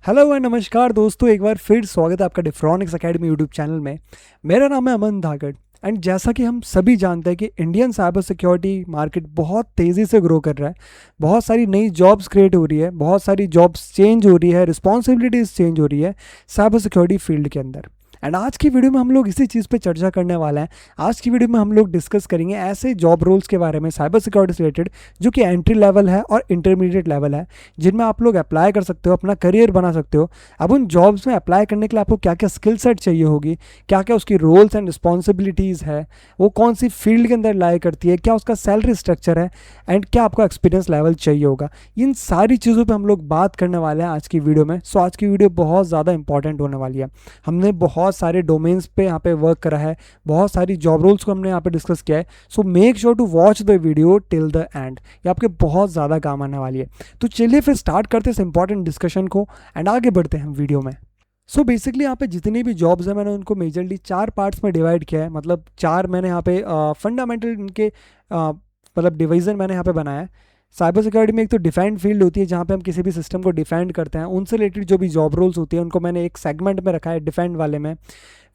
Hello and नमस्कार दोस्तों, एक बार फिर स्वागत है आपका डिफ्रॉनिक्स एकेडमी यूट्यूब चैनल में। मेरा नाम है अमन धाकड़ एंड जैसा कि हम सभी जानते हैं कि इंडियन साइबर सिक्योरिटी मार्केट बहुत तेज़ी से ग्रो कर रहा है। बहुत सारी नई जॉब्स क्रिएट हो रही है, बहुत सारी जॉब्स चेंज हो रही है, रिस्पॉन्सिबिलिटीज़ चेंज हो रही है साइबर सिक्योरिटी फील्ड के अंदर। एंड आज की वीडियो में हम लोग इसी चीज़ पे चर्चा करने वाला है। आज की वीडियो में हम लोग डिस्कस करेंगे ऐसे जॉब रोल्स के बारे में साइबर सिक्योरिटी से रिलेटेड जो कि एंट्री लेवल है और इंटरमीडिएट लेवल है, जिनमें आप लोग अप्लाई कर सकते हो, अपना करियर बना सकते हो। अब उन जॉब्स में अप्लाई करने के लिए आपको क्या क्या स्किल सेट चाहिए होगी, क्या क्या उसकी रोल्स एंड रिस्पॉन्सिबिलिटीज़ है, वो कौन सी फील्ड के अंदर लाई करती है, क्या उसका सैलरी स्ट्रक्चर है एंड क्या आपको एक्सपीरियंस लेवल चाहिए होगा, इन सारी चीज़ों पर हम लोग बात करने वाले हैं आज की वीडियो में। सो आज की वीडियो बहुत ज़्यादा इंपॉर्टेंट होने वाली है। हमने बहुत सारे डोमेन्स पे यहाँ पे वर्क करा है, बहुत सारी जॉब रोल्स को हमने यहाँ पे डिस्कस किया है। So make sure to watch the video till the end, ये आपके बहुत ज़्यादा काम आने वाली है। तो चलिए फिर स्टार्ट करते हैं इस इंपॉर्टेंट डिस्कशन को एंड आगे बढ़ते हैं हम वीडियो में। सो बेसिकली यहाँ पे जितनी भी जॉब्स हैं मैंने उनको मेजरली 4 पार्ट्स में डिवाइड किया है। मतलब 4 मैंने यहाँ पे फंडामेंटल इनके मतलब डिवीज़न मैंने यहाँ पे बनाया है। साइबर सिक्योरिटी में एक तो डिफाइंड फील्ड होती है जहाँ पे हम किसी भी सिस्टम को डिफाइंड करते हैं, उनसे रिलेटेड जो भी जॉब रोल्स होती है उनको मैंने एक सेगमेंट में रखा है, डिफाइंड वाले में।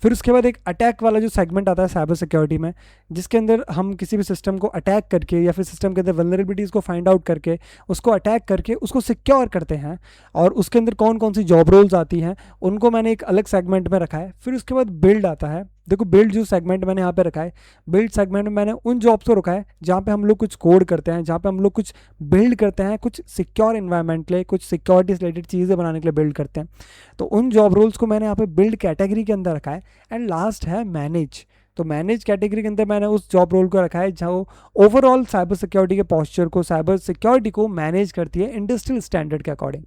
फिर उसके बाद एक अटैक वाला जो सेगमेंट आता है साइबर सिक्योरिटी में, जिसके अंदर हम किसी भी सिस्टम को अटैक करके या फिर सिस्टम के अंदर वल्नरेबिलिटीज़ को फाइंड आउट करके उसको अटैक करके उसको सिक्योर करते हैं। और उसके अंदर कौन कौन सी जॉब रोल्स आती हैं उनको मैंने एक अलग सेगमेंट में रखा है। फिर उसके बाद बिल्ड आता है। देखो बिल्ड जो सेगमेंट मैंने यहाँ पे रखा है, बिल्ड सेगमेंट में मैंने उन जॉब्स को रखा है जहाँ पे हम लोग कुछ कोड करते हैं, जहाँ पे हम लोग कुछ बिल्ड करते हैं, कुछ सिक्योर इन्वायरमेंट के लिए, कुछ सिक्योरिटी से रिलेटेड चीज़ें बनाने के लिए बिल्ड करते हैं। तो उन जॉब रोल्स को मैंने यहाँ पे बिल्ड कैटेगरी के अंदर रखा है। एंड लास्ट है मैनेज। तो मैनेज कैटेगरी के अंदर मैंने उस जॉब रोल को रखा है जो ओवरऑल साइबर सिक्योरिटी के पॉस्चर को, साइबर सिक्योरिटी को मैनेज करती है इंडस्ट्रियल स्टैंडर्ड के अकॉर्डिंग।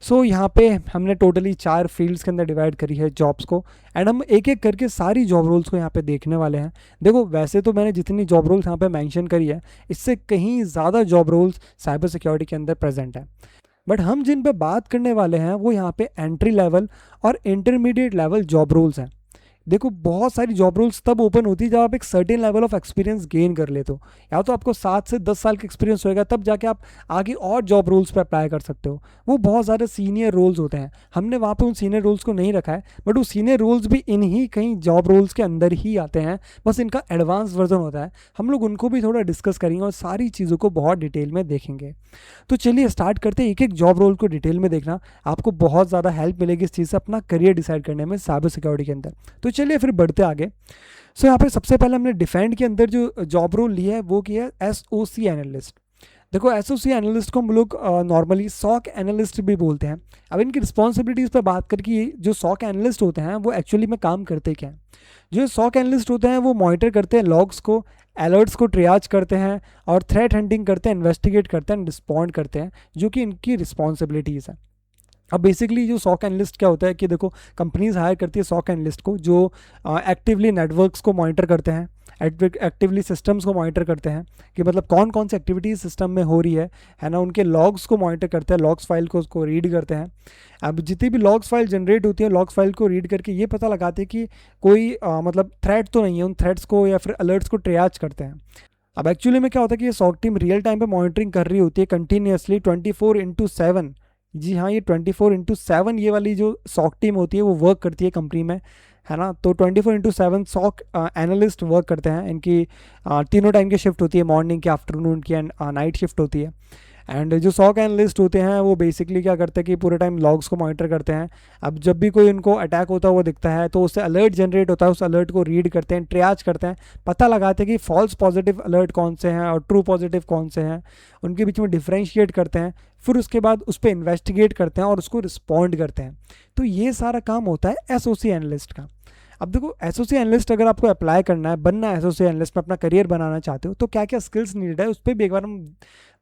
सो यहाँ पे हमने टोटली 4 फील्ड्स के अंदर डिवाइड करी है जॉब्स को एंड हम एक एक करके सारी जॉब रोल्स को यहाँ पे देखने वाले हैं। देखो वैसे तो मैंने जितनी जॉब रोल्स यहाँ पे मेंशन करी है इससे कहीं ज़्यादा जॉब रोल्स साइबर सिक्योरिटी के अंदर प्रेजेंट है, बट हम जिन पे बात करने वाले हैं वो यहाँ पे एंट्री लेवल और इंटरमीडिएट लेवल जॉब रोल्स हैं। देखो बहुत सारी जॉब रोल्स तब ओपन होती है जब आप एक certain level of experience gain कर लेते हो, या तो आपको 7 से 10 साल का एक्सपीरियंस होएगा तब जाके आप आगे और जॉब रोल्स पे अप्लाई कर सकते हो। वो बहुत ज़्यादा सीनियर रोल्स होते हैं, हमने वहाँ पे उन सीनियर रोल्स को नहीं रखा है, बट वो सीनियर रोल्स भी इन्हीं कहीं जॉब रोल्स के अंदर ही आते हैं, बस इनका एडवांस वर्जन होता है। हम लोग उनको भी थोड़ा डिस्कस करेंगे और सारी चीज़ों को बहुत डिटेल में देखेंगे। तो चलिए स्टार्ट करते हैं। एक एक जॉब रोल को डिटेल में देखना, आपको बहुत ज़्यादा हेल्प मिलेगी इस चीज़ से अपना करियर डिसाइड करने में साइबर सिक्योरिटी के अंदर। तो चलिए फिर बढ़ते आगे। सो यहाँ पे सबसे पहले हमने डिफेंड के अंदर जो जॉब रोल लिया है वो किया है SOC एनालिस्ट। देखो SOC एनालिस्ट को हम लोग नॉर्मली सॉक एनालिस्ट भी बोलते हैं। अब इनकी रिस्पॉन्सिबिलिटीज़ पर बात करके ये जो सॉक एनालिस्ट होते हैं वो एक्चुअली में काम करते क्या हैं। जो सॉक एनालिस्ट होते हैं वो मॉनिटर करते हैं लॉग्स को, अलर्ट्स को ट्रियाज करते हैं और थ्रेट हंटिंग करते हैं, इन्वेस्टिगेट करते हैं, रिस्पॉन्ड करते हैं, जो कि इनकी रिस्पॉन्सिबिलिटीज़ है। अब बेसिकली जो सॉक एनालिस्ट क्या होता है कि देखो कंपनीज हायर करती है सॉक एनालिस्ट को जो एक्टिवली नेटवर्क्स को मॉनिटर करते हैं, एक्टिवली सिस्टम्स को मॉनिटर करते हैं कि मतलब कौन कौन सी एक्टिविटीज सिस्टम में हो रही है ना। उनके लॉग्स को मॉनिटर करते हैं, लॉग्स फाइल को उसको रीड करते हैं। अब जितनी भी लॉग्स फाइल जनरेट होती है, लॉग्स फाइल को रीड करके ये पता लगाते हैं कि कोई मतलब थ्रेट तो नहीं है, उन थ्रेट्स को या फिर अलर्ट्स को ट्रियाज करते हैं। अब एक्चुअली में क्या होता है कि ये सॉक टीम रियल टाइम पे मॉनिटरिंग कर रही होती है कंटिन्यूसली 24/7। जी हाँ, ये 24/7 ये वाली जो सॉक टीम होती है वो वर्क करती है कंपनी में, है ना। तो 24/7 सॉक एनालिस्ट वर्क करते हैं। इनकी तीनों टाइम की शिफ्ट होती है, मॉर्निंग की, आफ्टरनून की एंड नाइट शिफ्ट होती है। एंड जो सॉक एनालिस्ट होते हैं वो बेसिकली क्या करते हैं कि पूरे टाइम लॉग्स को मॉनिटर करते हैं। अब जब भी कोई उनको अटैक होता है वो दिखता है तो उससे अलर्ट जनरेट होता है, उस अलर्ट को रीड करते हैं, ट्रियाज करते हैं, पता लगाते हैं कि फॉल्स पॉजिटिव अलर्ट कौन से हैं और ट्रू पॉजिटिव कौन से हैं, उनके बीच में डिफ्रेंशिएट करते हैं। फिर उसके बाद उस पर इन्वेस्टिगेट करते हैं और उसको रिस्पॉन्ड करते हैं। तो ये सारा काम होता है SOC एनालिस्ट का। अब देखो SOC एनालिस्ट अगर आपको अप्लाई करना है, बनना है SOC एनालिस्ट में, अपना करियर बनाना चाहते हो, तो क्या क्या स्किल्स नीडेड है उस पर भी एक बार हम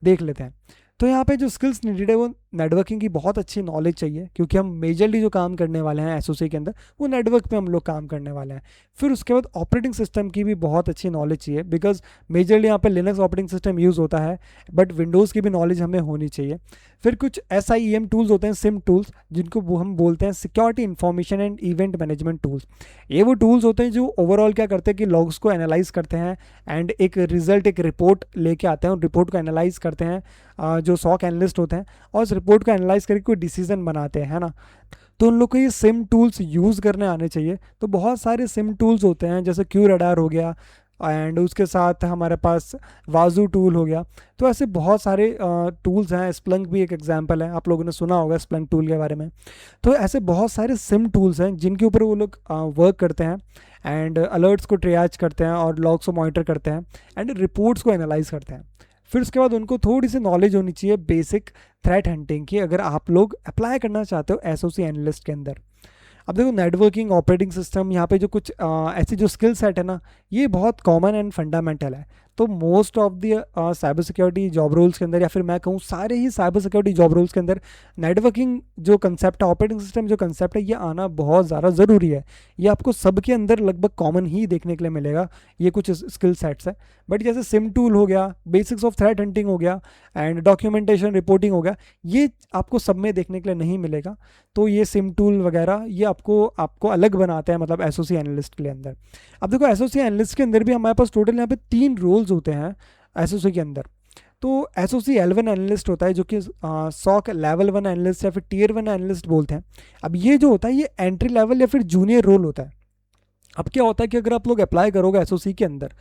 देख लेते हैं। तो यहाँ पे जो स्किल्स नीडेड है वो नेटवर्किंग की बहुत अच्छी नॉलेज चाहिए, क्योंकि हम मेजरली जो काम करने वाले हैं SOC के अंदर वो नेटवर्क पे हम लोग काम करने वाले हैं। फिर उसके बाद ऑपरेटिंग सिस्टम की भी बहुत अच्छी नॉलेज चाहिए, बिकॉज मेजरली यहाँ पे लिनक्स ऑपरेटिंग सिस्टम यूज़ होता है, बट विंडोज़ की भी नॉलेज हमें होनी चाहिए। फिर कुछ SIEM टूल्स होते हैं, सिम टूल्स, जिनको वो हम बोलते हैं security information and event management tools. ये वो टूल्स होते हैं जो ओवरऑल क्या करते हैं कि लॉग्स को एनालाइज करते हैं एंड एक रिजल्ट, एक रिपोर्ट लेके आते हैं, उन रिपोर्ट को एनालाइज करते हैं जो सॉक एनालिस्ट होते हैं, और उस रिपोर्ट को एनालाइज करके कोई डिसीजन बनाते हैं, है ना। तो उन लोग को ये सिम टूल्स यूज़ करने आने चाहिए। तो बहुत सारे सिम टूल्स होते हैं, जैसे क्यू रडार हो गया, एंड उसके साथ हमारे पास वाजू टूल हो गया। तो ऐसे बहुत सारे टूल्स हैं, स्प्लंक भी एक एग्जांपल है, आप लोगों ने सुना होगा स्प्लंक टूल के बारे में। तो ऐसे बहुत सारे सिम टूल्स हैं जिनके ऊपर वो लोग वर्क करते हैं, एंड अलर्ट्स को ट्रियाज करते हैं और लॉग्स को मॉनिटर करते हैं, एंड रिपोर्ट्स को एनालाइज करते हैं। फिर उसके बाद उनको थोड़ी सी नॉलेज होनी चाहिए बेसिक थ्रेट हंटिंग की, अगर आप लोग अप्लाई करना चाहते हो एसओसी एनालिस्ट के अंदर। अब देखो, नेटवर्किंग, ऑपरेटिंग सिस्टम, यहाँ पे जो कुछ ऐसी जो स्किल सेट है ना, ये बहुत कॉमन एंड फंडामेंटल है। तो most of the cyber security job roles के अंदर, या फिर मैं कहूँ सारे ही साइबर सिक्योरिटी जॉब रोल्स के अंदर, नेटवर्किंग जो कंसेप्ट है, ऑपरेटिंग सिस्टम जो कंसेप्ट है, ये आना बहुत ज़्यादा ज़रूरी है। ये आपको सबके अंदर लगभग कॉमन ही देखने के लिए मिलेगा, ये कुछ स्किल सेट्स है। बट जैसे सिम टूल हो गया, बेसिक्स ऑफ थ्रेट हंटिंग हो गया, एंड डॉक्यूमेंटेशन रिपोर्टिंग हो गया, ये आपको सब में देखने के लिए नहीं मिलेगा। तो ये सिम टूल वगैरह ये आपको अलग बनाते हैं, मतलब एसओसी एनालिस्ट के लिए अंदर। अब देखो, एसओसी एनालिस्ट के अंदर भी हमारे पास टोटल यहाँ पे 3 रोल्स होते हैं एसओसी के अंदर। तो एसओसी L1 एनालिस्ट होता है, जो कि सॉक लेवल 1 एनालिस्ट या फिर टियर 1 एनालिस्ट बोलते हैं। अब ये जो होता है, ये एंट्री लेवल या फिर जूनियर रोल होता है। अब क्या होता है कि अगर आप लोग अप्लाई करोगे एसओसी के अंदर,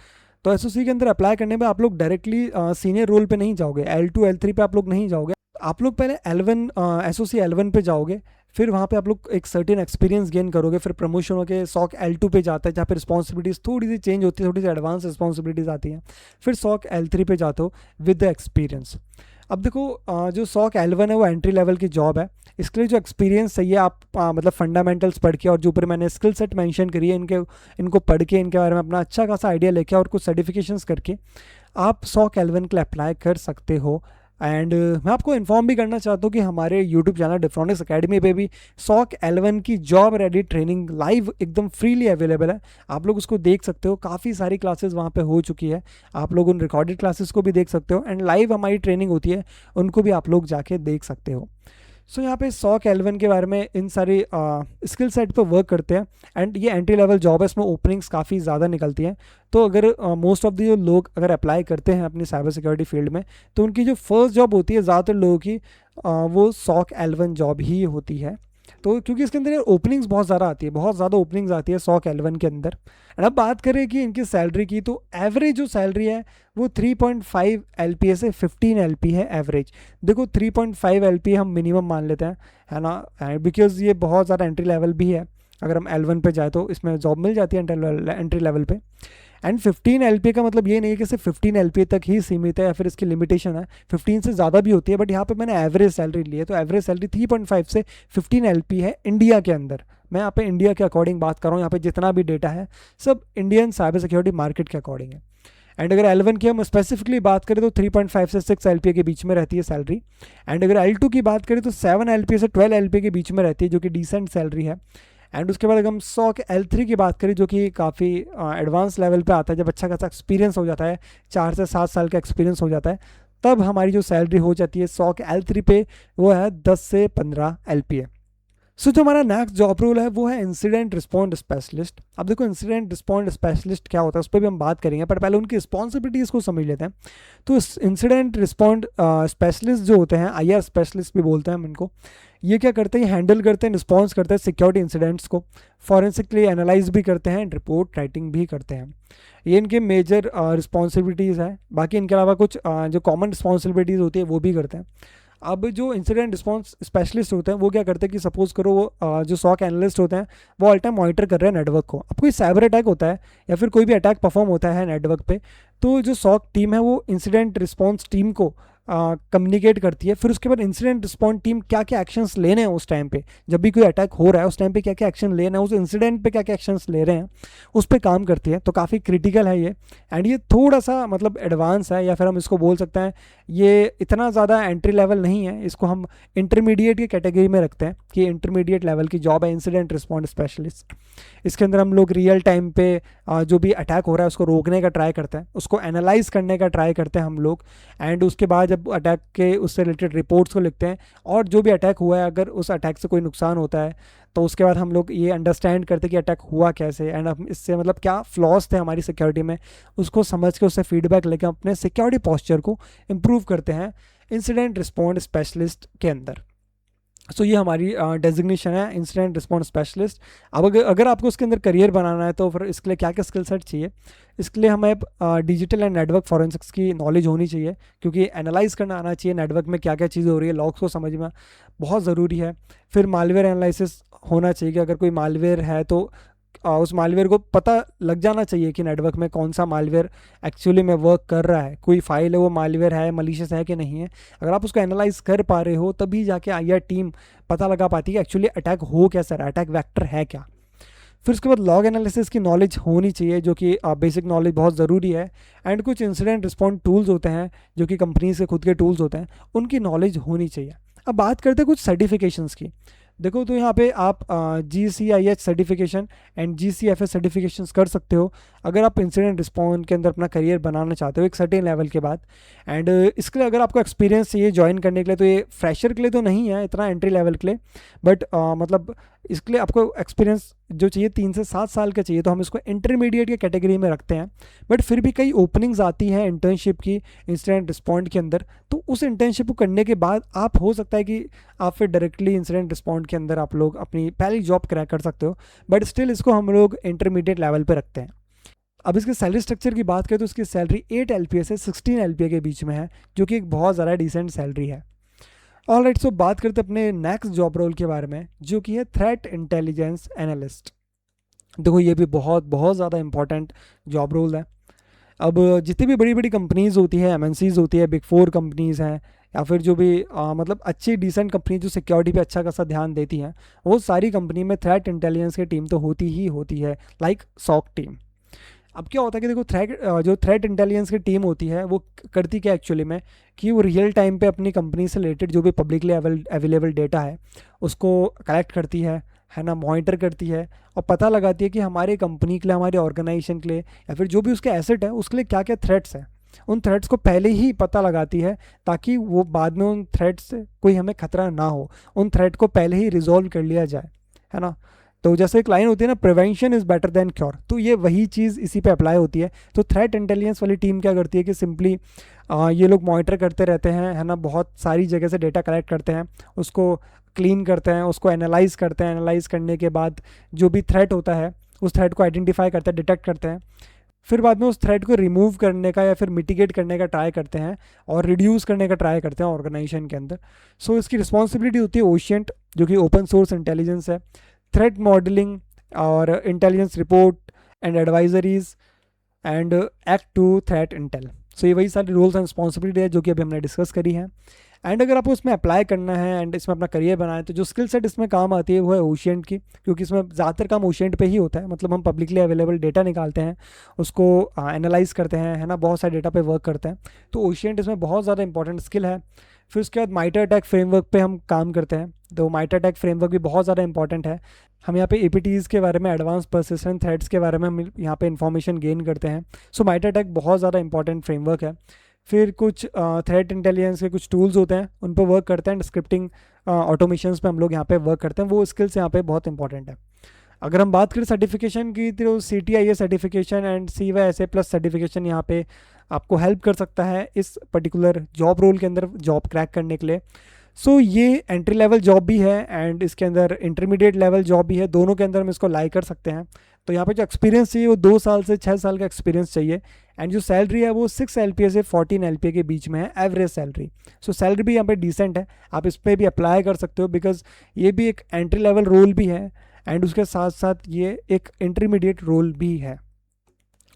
तो एसओसी के अंदर अप्लाई करने में आप लोग डायरेक्टली सीनियर रोल पे नहीं जाओगे, L2 L3 पे आप लोग नहीं जाओगे। आप लोग पहले L1 एसओसी L1 पे जाओगे, फिर वहाँ पे आप लोग एक सर्टेन एक्सपीरियंस गेन करोगे, फिर प्रमोशन होकर सॉक L2 पे जाता है, जहाँ पे रिस्पॉन्सिबिलिटीज़ थोड़ी सी चेंज होती है, थोड़ी सी एडवांस रिस्पॉन्सिबिलिटीज़ आती हैं। फिर सॉक L3 पे जाते हो विद द एक्सपीरियंस। अब देखो, जो सॉक L1 है वो एंट्री लेवल की जॉब है। इसके लिए जो एक्सपीरियंस चाहिए, आप मतलब फंडामेंटल्स पढ़ के और जो ऊपर मैंने स्किल सेट मेंशन करी है, इनको पढ़ के, इनके बारे में अपना अच्छा खासा आइडिया लेके और कुछ सर्टिफिकेशंस करके आप सॉक L1 के लिए अप्लाई कर सकते हो। एंड मैं आपको इन्फॉर्म भी करना चाहता हूँ कि हमारे यूट्यूब चैनल डिफ्रॉनिक्स एकेडमी पे भी सॉक L1 की जॉब रेडी ट्रेनिंग लाइव एकदम फ्रीली अवेलेबल है। आप लोग उसको देख सकते हो, काफ़ी सारी क्लासेस वहाँ पे हो चुकी है। आप लोग उन रिकॉर्डेड क्लासेस को भी देख सकते हो, एंड लाइव हमारी ट्रेनिंग होती है, उनको भी आप लोग जाके देख सकते हो। सो यहाँ पे सॉक L1 के बारे में इन सारी स्किल सेट पर वर्क करते हैं, एंड ये एंट्री लेवल जॉब है, इसमें ओपनिंग्स काफ़ी ज़्यादा निकलती हैं। तो अगर मोस्ट ऑफ द जो लोग अगर अप्लाई करते हैं अपनी साइबर सिक्योरिटी फील्ड में, तो उनकी जो फर्स्ट जॉब होती है ज़्यादातर लोगों की वो सॉक L1 जॉब ही होती है। तो क्योंकि इसके अंदर ओपनिंग्स बहुत ज़्यादा आती है, बहुत ज़्यादा ओपनिंग्स आती है सॉक L1 के अंदर। एंड अब बात करें कि इनकी सैलरी की, तो एवरेज जो सैलरी है वो 3.5 LPA से 15 LP है एवरेज। देखो 3.5 LP हम मिनिमम मान लेते हैं, है ना, बिकॉज ये बहुत ज़्यादा एंट्री लेवल भी है। अगर हम L1 पे जाए तो इसमें जॉब मिल जाती है एंट्री लेवल पे। एंड 15 LPA का मतलब ये नहीं है कि सिर्फ 15 LPA तक ही सीमित है या फिर इसकी लिमिटेशन है, 15 से ज़्यादा भी होती है। बट यहाँ पे मैंने एवरेज सैलरी ली है, तो एवरेज सैलरी 3.5 से 15 LP है इंडिया के अंदर। मैं यहाँ पे इंडिया के अकॉर्डिंग बात कर रहा हूँ, यहाँ पे जितना भी डेटा है सब इंडियन साइबर सिक्योरिटी मार्केट के अकॉर्डिंग है। एंड अगर L1 की हम स्पेसिफिकली बात करें तो 3.5 से 6 LPA के बीच में रहती है सैलरी। एंड अगर L2 की बात करें तो 7 LPA से 12 LPA के बीच में रहती है, जो कि डिसेंट सैलरी है। एंड उसके बाद अगर हम सॉक L3 की बात करें, जो कि काफ़ी एडवांस लेवल पे आता है, जब अच्छा खासा एक्सपीरियंस हो जाता है, 4 से 7 साल का एक्सपीरियंस हो जाता है, तब हमारी जो सैलरी हो जाती है सॉक L3 पे वो है 10 से 15 LPA। सो जो हमारा नेक्स्ट जॉब रोल है वो है इंसिडेंट रिस्पॉन्ड स्पेशलिस्ट। अब देखो, इंसिडेंट रिस्पॉन्ड स्पेशलिस्ट क्या होता है उस पर भी हम बात करेंगे, पर पहले उनकी रिस्पॉन्सिबिलिटीज़ को समझ लेते हैं। तो इंसिडेंट रिस्पॉन्ड स्पेशलिस्ट जो होते हैं, IR स्पेशलिस्ट भी बोलते हैं हम इनको, ये क्या करते हैं, हैंडल करते हैं, रिस्पॉन्स करते हैं सिक्योरिटी इंसिडेंट्स को, फॉरेंसिकली एनालाइज भी करते हैं, रिपोर्ट राइटिंग भी करते हैं। ये इनके मेजर रिस्पॉन्सिबिलिटीज़ हैं। बाकी इनके अलावा कुछ जो कॉमन रिस्पॉन्सिबिलिटीज़ होती है वो भी करते हैं। अब जो इंसिडेंट रिस्पॉन्स स्पेशलिस्ट होते हैं वो क्या करते हैं कि सपोज करो वो जो सॉक एनालिस्ट होते हैं वो ऑल टाइम मॉनिटर कर रहे हैं नेटवर्क को। अब कोई साइबर अटैक होता है या फिर कोई भी अटैक परफॉर्म होता है नेटवर्क पे, तो जो सॉक टीम है वो इंसिडेंट रिस्पॉन्स टीम को कम्युनिकेट करती है। फिर उसके बाद इंसिडेंट रिस्पॉन्स टीम क्या क्या एक्शंस लेने हैं उस टाइम पे, जब भी कोई अटैक हो रहा है उस टाइम पे क्या क्या एक्शन लेना है, उस इंसिडेंट पे क्या क्या एक्शंस ले रहे हैं, उस पर काम करती है। तो काफ़ी क्रिटिकल है ये, एंड ये थोड़ा सा मतलब एडवांस है, या फिर हम इसको बोल सकते हैं ये इतना ज़्यादा एंट्री लेवल नहीं है, इसको हम इंटरमीडिएट की कैटेगरी में रखते हैं कि इंटरमीडिएट लेवल की जॉब है इंसिडेंट रिस्पॉन्स स्पेशलिस्ट। इसके अंदर हम लोग रियल टाइम पे जो भी अटैक हो रहा है उसको रोकने का ट्राई करते हैं, उसको एनालाइज करने का ट्राई करते हैं हम लोग। एंड उसके बाद जब अटैक के उससे रिलेटेड रिपोर्ट्स को लिखते हैं, और जो भी अटैक हुआ है अगर उस अटैक से कोई नुकसान होता है तो उसके बाद हम लोग ये अंडरस्टैंड करते हैं कि अटैक हुआ कैसे, एंड हम इससे मतलब क्या फ्लॉज थे हमारी सिक्योरिटी में, उसको समझ के उससे फीडबैक लेकर अपने सिक्योरिटी पॉस्चर को इम्प्रूव करते हैं। इंसिडेंट रिस्पॉन्ड स्पेशलिस्ट के अंदर। सो ये हमारी डेजिग्नेशन है, इंसिडेंट रिस्पॉन्स स्पेशलिस्ट। अब अगर आपको उसके अंदर करियर बनाना है तो फिर इसके लिए क्या क्या स्किल सेट चाहिए? इसके लिए हमें डिजिटल एंड नेटवर्क फॉरेंसिक्स की नॉलेज होनी चाहिए, क्योंकि एनालाइज करना आना चाहिए नेटवर्क में क्या क्या चीज़ें हो रही है, लॉग्स को समझना बहुत ज़रूरी है। फिर मालवेयर एनालिसिस होना चाहिए कि अगर कोई मालवेयर है तो उस मालवेयर को पता लग जाना चाहिए कि नेटवर्क में कौन सा मालवेयर एक्चुअली में वर्क कर रहा है, कोई फाइल है वो मालवेयर है, मलिशियस है कि नहीं है। अगर आप उसको एनालाइज कर पा रहे हो तभी जाके आईआर टीम पता लगा पाती है कि एक्चुअली अटैक हो कैसा रहा है, अटैक वेक्टर है क्या। फिर उसके बाद लॉग एनालिसिस की नॉलेज होनी चाहिए, जो कि बेसिक नॉलेज बहुत ज़रूरी है। एंड कुछ इंसिडेंट रिस्पॉन्ड टूल्स होते हैं जो कि कंपनीज के खुद के टूल्स होते हैं, उनकी नॉलेज होनी चाहिए। अब बात करते हैं कुछ सर्टिफिकेशंस की। देखो तो यहाँ पे आप GCIH certification and GCFS certifications कर सकते हो अगर आप इंसिडेंट रिस्पॉन्स के अंदर अपना करियर बनाना चाहते हो एक सर्टेन लेवल के बाद। एंड इसके लिए अगर आपको एक्सपीरियंस चाहिए ज्वाइन करने के लिए, तो ये फ्रेशर के लिए तो नहीं है इतना, एंट्री लेवल के लिए, बट मतलब इसके लिए आपको एक्सपीरियंस जो चाहिए 3 से 7 साल का चाहिए, तो हम इसको इंटरमीडिएट की कैटेगरी में रखते हैं। बट फिर भी कई ओपनिंग्स आती हैं इंटर्नशिप की इंसिडेंट रिस्पॉन्ड के अंदर, तो उस इंटर्नशिप को करने के बाद आप हो सकता है कि आप फिर डायरेक्टली इंसिडेंट रिस्पॉन्ड के अंदर आप लोग अपनी पहली जॉब क्रैक कर सकते हो, बट स्टिल इसको हम लोग इंटरमीडिएट लेवल पर रखते हैं। अब इसके सैलरी स्ट्रक्चर की बात करें तो इसकी सैलरी 8 LPA से 16 LPA के बीच में है, जो कि एक बहुत ज़्यादा डिसेंट सैलरी है। ऑल राइट, सो बात करते हैं अपने नेक्स्ट जॉब रोल के बारे में, जो कि है थ्रेट इंटेलिजेंस एनालिस्ट। देखो ये भी बहुत बहुत ज़्यादा इंपॉर्टेंट जॉब रोल है। अब जितनी भी बड़ी बड़ी कंपनीज़ होती है, MNCs होती है, बिग 4 कंपनीज़ हैं, या फिर जो भी मतलब अच्छी डिसेंट कंपनी जो सिक्योरिटी पे अच्छा खासा ध्यान देती हैं, वो सारी कंपनी में थ्रेट इंटेलिजेंस की टीम तो होती ही होती है, लाइक सॉक टीम। अब क्या होता है कि देखो जो थ्रेट इंटेलिजेंस की टीम होती है वो करती क्या एक्चुअली में, कि वो रियल टाइम पे अपनी कंपनी से रिलेटेड जो भी पब्लिकली अवेलेबल डेटा है उसको कलेक्ट करती है ना, मॉनिटर करती है और पता लगाती है कि हमारी कंपनी के लिए, हमारे ऑर्गेनाइजेशन के लिए, या फिर जो भी उसके एसेट है उसके लिए क्या क्या थ्रेट्स हैं। उन थ्रेट्स को पहले ही पता लगाती है ताकि वो बाद में उन थ्रेट्स से कोई हमें खतरा ना हो, उन थ्रेट को पहले ही रिजॉल्व कर लिया जाए, है ना। तो जैसे एक लाइन होती है ना, prevention is better than cure, तो ये वही चीज़ इसी पे अप्लाई होती है। तो थ्रेट इंटेलिजेंस वाली टीम क्या करती है कि सिंपली ये लोग मॉनिटर करते रहते हैं, है ना, बहुत सारी जगह से डेटा कलेक्ट करते हैं, उसको क्लीन करते हैं, उसको एनालाइज करते हैं, एनालाइज करने के बाद जो भी थ्रेट होता है उस थ्रेट को आइडेंटिफाई करते हैं, डिटेक्ट करते हैं, फिर बाद में उस थ्रेट को रिमूव करने का या फिर मिटिगेट करने का ट्राई करते हैं और रिड्यूस करने का ट्राई करते हैं ऑर्गेनाइजेशन के अंदर। सो इसकी रिस्पॉन्सिबिलिटी होती है ओशिएंट, जो कि ओपन सोर्स इंटेलिजेंस है, थ्रेट मॉडलिंग और intelligence report and advisories and act to threat intel. So ये वही सारी रोल्स एंड रिस्पॉन्सिबिलिटी है जो कि अभी हमने डिस्कस करी है। एंड अगर आपको इसमें अप्लाई करना है एंड इसमें अपना करियर बनाना है, तो जो स्किल सेट इसमें काम आती है वो है ओशिएंट की, क्योंकि इसमें ज़्यादातर काम ओशिएंट पे ही होता है। मतलब हम पब्लिकली अवेलेबल डेटा निकालते हैं, उसको एनालाइज करते हैं, है ना, बहुत सारे डेटा पे वर्क करते हैं, तो ओशिएंट इसमें बहुत ज़्यादा इंपॉर्टेंट स्किल है। फिर उसके बाद माइटर अटैक फ्रेमवर्क पे हम काम करते हैं, तो माइटर अटैक फ्रेमवर्क भी बहुत ज़्यादा इंपॉर्टेंट है। हम यहाँ पे APTs के बारे में, एडवांस पर्सिस्टेंट थ्रेड्स के बारे में हम यहाँ पे इन्फॉर्मेशन गेन करते हैं। सो माइटर अटैक बहुत ज़्यादा इंपॉर्टेंट फ्रेमवर्क है। फिर कुछ थ्रेट इंटेलिजेंस के कुछ टूल्स होते हैं, उन पर वर्क करते हैं, स्क्रिप्टिंग ऑटोमेशंस पे हम लोग यहाँ पे वर्क करते हैं, वो स्किल्स यहाँ पे बहुत इंपॉर्टेंट है। अगर हम बात करें सर्टिफिकेशन की, तो CTIA certification and CYSA+ certification यहाँ पे आपको हेल्प कर सकता है इस पर्टिकुलर जॉब रोल के अंदर जॉब क्रैक करने के लिए। सो ये एंट्री लेवल जॉब भी है एंड इसके अंदर इंटरमीडिएट लेवल जॉब भी है, दोनों के अंदर हम इसको लाई कर सकते हैं। तो यहाँ पे जो एक्सपीरियंस चाहिए वो 2 साल से 6 साल का एक्सपीरियंस चाहिए, एंड जो सैलरी है वो 6 LPA से 14 LPA के बीच में है, एवरेज सैलरी। सो सैलरी भी यहाँ पे डिसेंट है, आप इस पर भी अप्लाई कर सकते हो, बिकॉज ये भी एक एंट्री लेवल रोल भी है एंड उसके साथ साथ ये एक इंटरमीडिएट रोल भी है।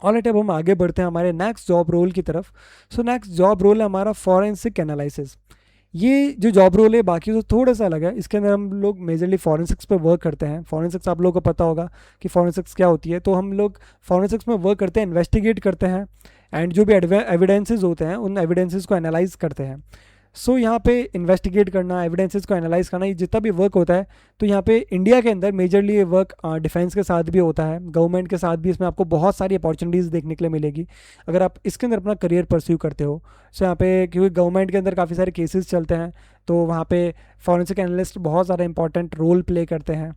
ऑलराइट, अब हम आगे बढ़ते हैं हमारे नेक्स्ट जॉब रोल की तरफ। सो नेक्स्ट जॉब रोल है हमारा फॉरेंसिक एनालिसिस। ये जो जॉब रोल है बाकी से थोड़ा सा अलग है, इसके अंदर हम लोग मेजरली फॉरेंसिक्स पे वर्क करते हैं। फॉरेंसिक्स आप लोगों को पता होगा कि फॉरेंसिक्स क्या होती है, तो हम लोग फॉरेंसिक्स में वर्क करते हैं, इन्वेस्टिगेट करते हैं एंड जो भी एविडेंसेस होते हैं उन एविडेंसेस को एनालाइज करते हैं। सो यहाँ पे इन्वेस्टिगेट करना, एविडेंसेस को एनालाइज करना, ये जितना भी वर्क होता है, तो यहाँ पे इंडिया के अंदर मेजरली ये वर्क डिफेंस के साथ भी होता है, गवर्नमेंट के साथ भी इसमें आपको बहुत सारी अपॉर्चुनिटीज़ देखने के लिए मिलेगी अगर आप इसके अंदर अपना करियर परस्यू करते हो। सो यहाँ पे क्योंकि गवर्नमेंट के अंदर काफ़ी सारे केसेस चलते हैं, तो वहाँ पे फॉरेंसिक एनालिस्ट बहुत ज़्यादा इंपॉर्टेंट रोल प्ले करते हैं।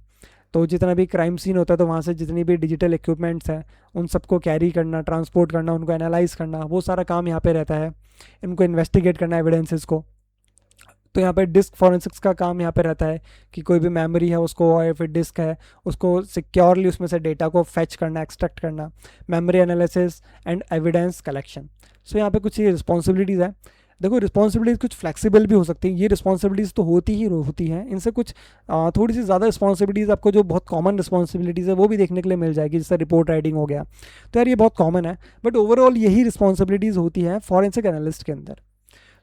तो जितना भी क्राइम सीन होता है, तो वहाँ से जितनी भी डिजिटल इक्विपमेंट्स हैं उन सबको कैरी करना, ट्रांसपोर्ट करना, उनको एनालाइज करना, वो सारा काम यहाँ पे रहता है। इनको इन्वेस्टिगेट करना एविडेंसेस को। तो यहाँ पे डिस्क फॉरेंसिक्स का काम यहाँ पे रहता है कि कोई भी मेमोरी है उसको या फिर डिस्क है उसको सिक्योरली उसमें से डेटा को फेच करना, एक्सट्रैक्ट करना, memory analysis and evidence collection. So यहाँ पे कुछ ये रिस्पॉन्सिबिलिटीज़ है। देखो रिस्पॉन्सिबिलिटीज़ कुछ फ्लेक्सिबल भी हो सकती हैं, ये रिस्पॉन्सिबिलिटीज़ तो होती हैं, इनसे कुछ थोड़ी सी ज़्यादा रिस्पॉन्सिबिलिटीज़ आपको जो बहुत कॉमन रिस्पॉन्सिबिलिटीज़ है वो भी देखने के लिए मिल जाएगी, जैसे रिपोर्ट राइटिंग हो गया। तो यार ये बहुत कॉमन है, बट ओवरऑल यही रिस्पॉन्सिबिलिटीज़ होती हैं फॉरेंसिक एनालिस्ट के अंदर।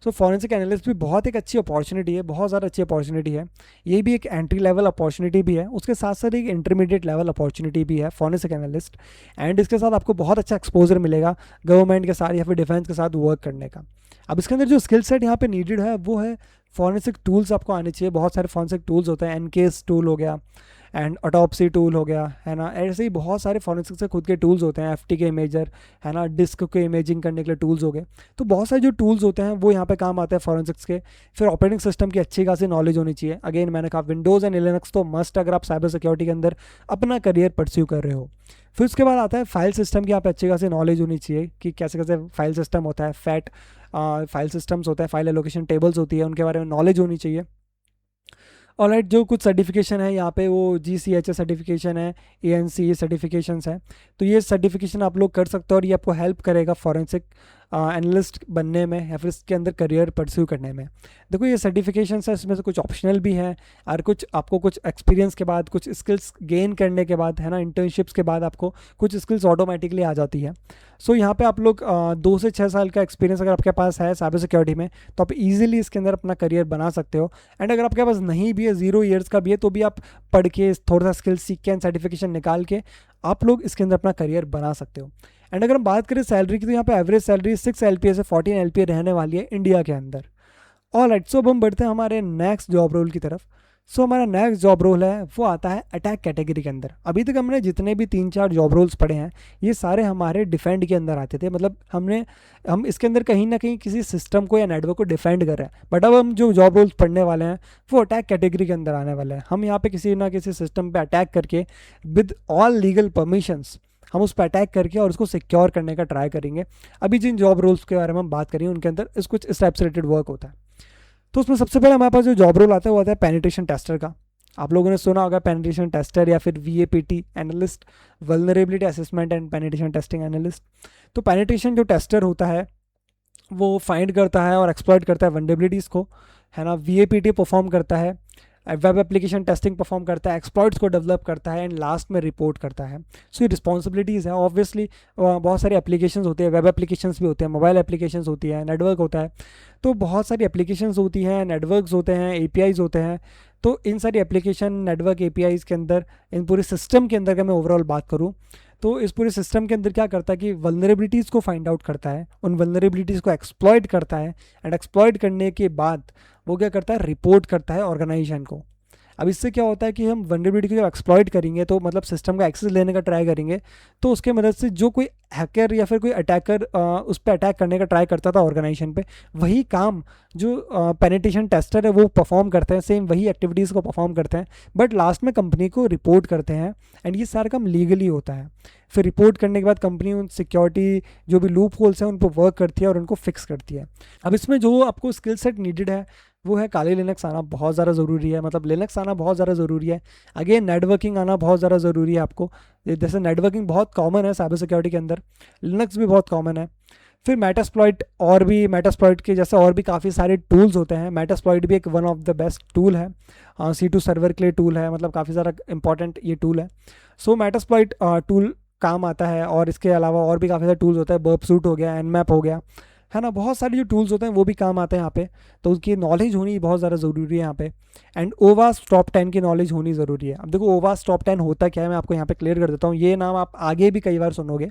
सो फॉरेंसिक एनालिस्ट भी बहुत एक अच्छी अपॉर्चुनिटी है, बहुत ज़्यादा अच्छी अपॉर्चुनिटी है। ये भी एक एंट्री लेवल अपॉर्चुनिटी भी है, उसके साथ साथ एक इंटरमीडिएट लेवल अपॉर्चुनिटी भी है फॉरेंसिक एनालिस्ट। एंड इसके साथ आपको बहुत अच्छा एक्सपोजर मिलेगा गवर्नमेंट के साथ या फिर डिफेंस के साथ वर्क करने का। अब इसके अंदर जो स्किल सेट यहाँ पे नीडेड है वो है फॉरेंसिक टूल्स आपको आने चाहिए। बहुत सारे फॉरेंसिक टूल्स होते हैं, एनकेस टूल हो गया एंड ऑटोप्सी टूल हो गया, है ना। ऐसे ही बहुत सारे फॉरेंसिक से खुद के टूल्स होते हैं, एफटी के इमेजर, है ना, डिस्क के इमेजिंग करने के लिए टूल्स हो गए। तो बहुत सारे जो टूल्स होते हैं वो यहाँ पे काम आते हैं फॉरेंसिक्स के। फिर ऑपरेटिंग सिस्टम की अच्छी खासी नॉलेज होनी चाहिए। अगेन मैंने कहा विंडोज़ एंड लिनक्स तो मस्ट अगर आप साइबर सिक्योरिटी के अंदर अपना करियर परस्यू कर रहे हो। फिर उसके बाद आता है फाइल सिस्टम की, यहाँ पे अच्छी खासी नॉलेज होनी चाहिए कि कैसे कैसे फाइल सिस्टम होता है, फैट फाइल सिस्टम्स होता है, फाइल एलोकेशन टेबल्स होती है, उनके बारे में नॉलेज होनी चाहिए। ऑलराइट, जो कुछ सर्टिफिकेशन है यहाँ पे वो GCHA सर्टिफिकेशन है, ANC सर्टिफिकेशंस है। तो ये सर्टिफिकेशन आप लोग कर सकते हो और ये आपको हेल्प करेगा फॉरेंसिक एनालिस्ट बनने में या फिर इसके अंदर करियर परस्यू करने में। देखो ये सर्टिफिकेशंस है, इसमें से कुछ ऑप्शनल भी हैं और कुछ आपको कुछ एक्सपीरियंस के बाद, कुछ स्किल्स गेन करने के बाद, है ना, इंटर्नशिप्स के बाद आपको कुछ स्किल्स ऑटोमेटिकली आ जाती है। सो यहाँ पे आप लोग 2 से 6 साल का एक्सपीरियंस अगर आपके पास है साइबर सिक्योरिटी में तो आप इजीली इसके अंदर अपना करियर बना सकते हो। एंड अगर आपके पास नहीं भी है, 0 ईयर्स का भी है, तो भी आप पढ़ के थोड़ा सा स्किल सीख के एंड सर्टिफिकेशन निकाल के आप लोग इसके अंदर अपना करियर बना सकते हो। एंड अगर हम बात करें सैलरी की तो यहाँ पे एवरेज सैलरी 6 LPA से 14 LPA रहने वाली है इंडिया के अंदर। ऑलराइट, सो अब हम बढ़ते हैं हमारे नेक्स्ट जॉब रोल की तरफ। सो हमारा नेक्स्ट जॉब रोल है वो आता है अटैक कैटेगरी के अंदर। अभी तक हमने जितने भी 3-4 जॉब रोल्स पढ़े हैं ये सारे हमारे डिफेंड के अंदर आते थे, मतलब हम इसके अंदर कहीं ना कहीं किसी सिस्टम को या नेटवर्क को डिफेंड कर रहे हैं। बट अब हम जो जॉब रोल्स पढ़ने वाले हैं वो अटैक कैटेगरी के अंदर आने वाले हैं। हम यहाँ पे किसी ना किसी सिस्टम पे अटैक करके विद ऑल लीगल परमिशंस हम उस पर अटैक करके और उसको सिक्योर करने का ट्राई करेंगे। अभी जिन जॉब रोल्स के बारे में हम बात करेंगे उनके अंदर इस कुछ इस टाइप से रिलेटेड वर्क होता है। तो उसमें सबसे पहले हमारे पास जो जॉब रोल आता है वो आता है पेनिट्रेशन टेस्टर का। आप लोगों ने सुना होगा पेनिट्रेशन टेस्टर या फिर VAPT analyst, vulnerability assessment and penetration testing analyst. तो पेनिट्रेशन जो टेस्टर होता है वो फाइंड करता है और एक्सप्लॉइट करता है वल्नरेबिलिटीज़ को, है ना। VAPT परफॉर्म करता है, वेब एप्लीकेशन टेस्टिंग परफॉर्म करता है, एक्सप्लॉइट्स को डेवलप करता है एंड लास्ट में रिपोर्ट करता है। सो ये रिस्पॉन्सिबिलिटीज़ है। ऑब्वियसली बहुत सारी एप्लीकेशंस होती है, वेब एप्लीकेशंस भी होते हैं, मोबाइल एप्लीकेशंस होती है, नेटवर्क होता है। तो बहुत सारी एप्लीकेशंस होती हैं, नेटवर्क्स होते हैं, APIs होते हैं। तो इन सारी एप्लीकेशन, नेटवर्क, APIs के अंदर, इन पूरे सिस्टम के अंदर अगर मैं ओवरऑल बात करूँ तो इस पूरे सिस्टम के अंदर क्या करता है कि वल्नरेबिलिटीज़ को फाइंड आउट करता है, उन वल्नरेबिलिटीज़ को एक्सप्लॉइट करता है एंड एक्सप्लॉइट करने के बाद वो क्या करता है, रिपोर्ट करता है ऑर्गेनाइजेशन को। अब इससे क्या होता है कि हम वल्नरेबिलिटी को जब एक्सप्लॉइट करेंगे तो मतलब सिस्टम का एक्सेस लेने का ट्राई करेंगे, तो उसके मदद से जो कोई हैकर या फिर कोई अटैकर उस पर अटैक करने का ट्राई करता था ऑर्गेनाइजेशन पे, वही काम जो पेनिट्रेशन टेस्टर है वो परफॉर्म करते हैं, सेम वही एक्टिविटीज़ को परफॉर्म करते हैं, बट लास्ट में कंपनी को रिपोर्ट करते हैं एंड ये सारा काम लीगली होता है। फिर रिपोर्ट करने के बाद कंपनी उन सिक्योरिटी जो भी लूप होल्स हैं उन पर वर्क करती है और उनको फिक्स करती है। अब इसमें जो आपको स्किल सेट नीडेड है वो है काली लिनक्स आना बहुत ज़्यादा ज़रूरी है, मतलब लिनक्स आना बहुत ज़्यादा ज़रूरी है। अगेन नेटवर्किंग आना बहुत ज़्यादा ज़रूरी है आपको, जैसे नेटवर्किंग बहुत कॉमन है साइबर सिक्योरिटी के अंदर, लिनक्स भी बहुत कॉमन है। फिर मेटास्प्लॉइट और भी मेटास्प्लॉइट के जैसे और भी काफ़ी सारे टूल्स होते हैं। मेटास्प्लॉइट भी एक one of the best tool है, C2 सर्वर के लिए टूल है, मतलब काफ़ी ज़्यादा इंपॉर्टेंट ये टूल है। सो मेटास्प्लॉइट टूल काम आता है और इसके अलावा और भी काफ़ी सारे टूल्स होते हैं, बर्प सूट हो गया, Nmap हो गया, है ना। बहुत सारे जो टूल्स होते हैं वो भी काम आते हैं यहाँ पे, तो उसकी नॉलेज होनी बहुत ज़्यादा ज़रूरी है यहाँ पे। एंड OWASP टॉप 10 की नॉलेज होनी ज़रूरी है। अब देखो OWASP टॉप 10 होता क्या है, मैं आपको यहाँ पे क्लियर कर देता हूँ, ये नाम आप आगे भी कई बार सुनोगे।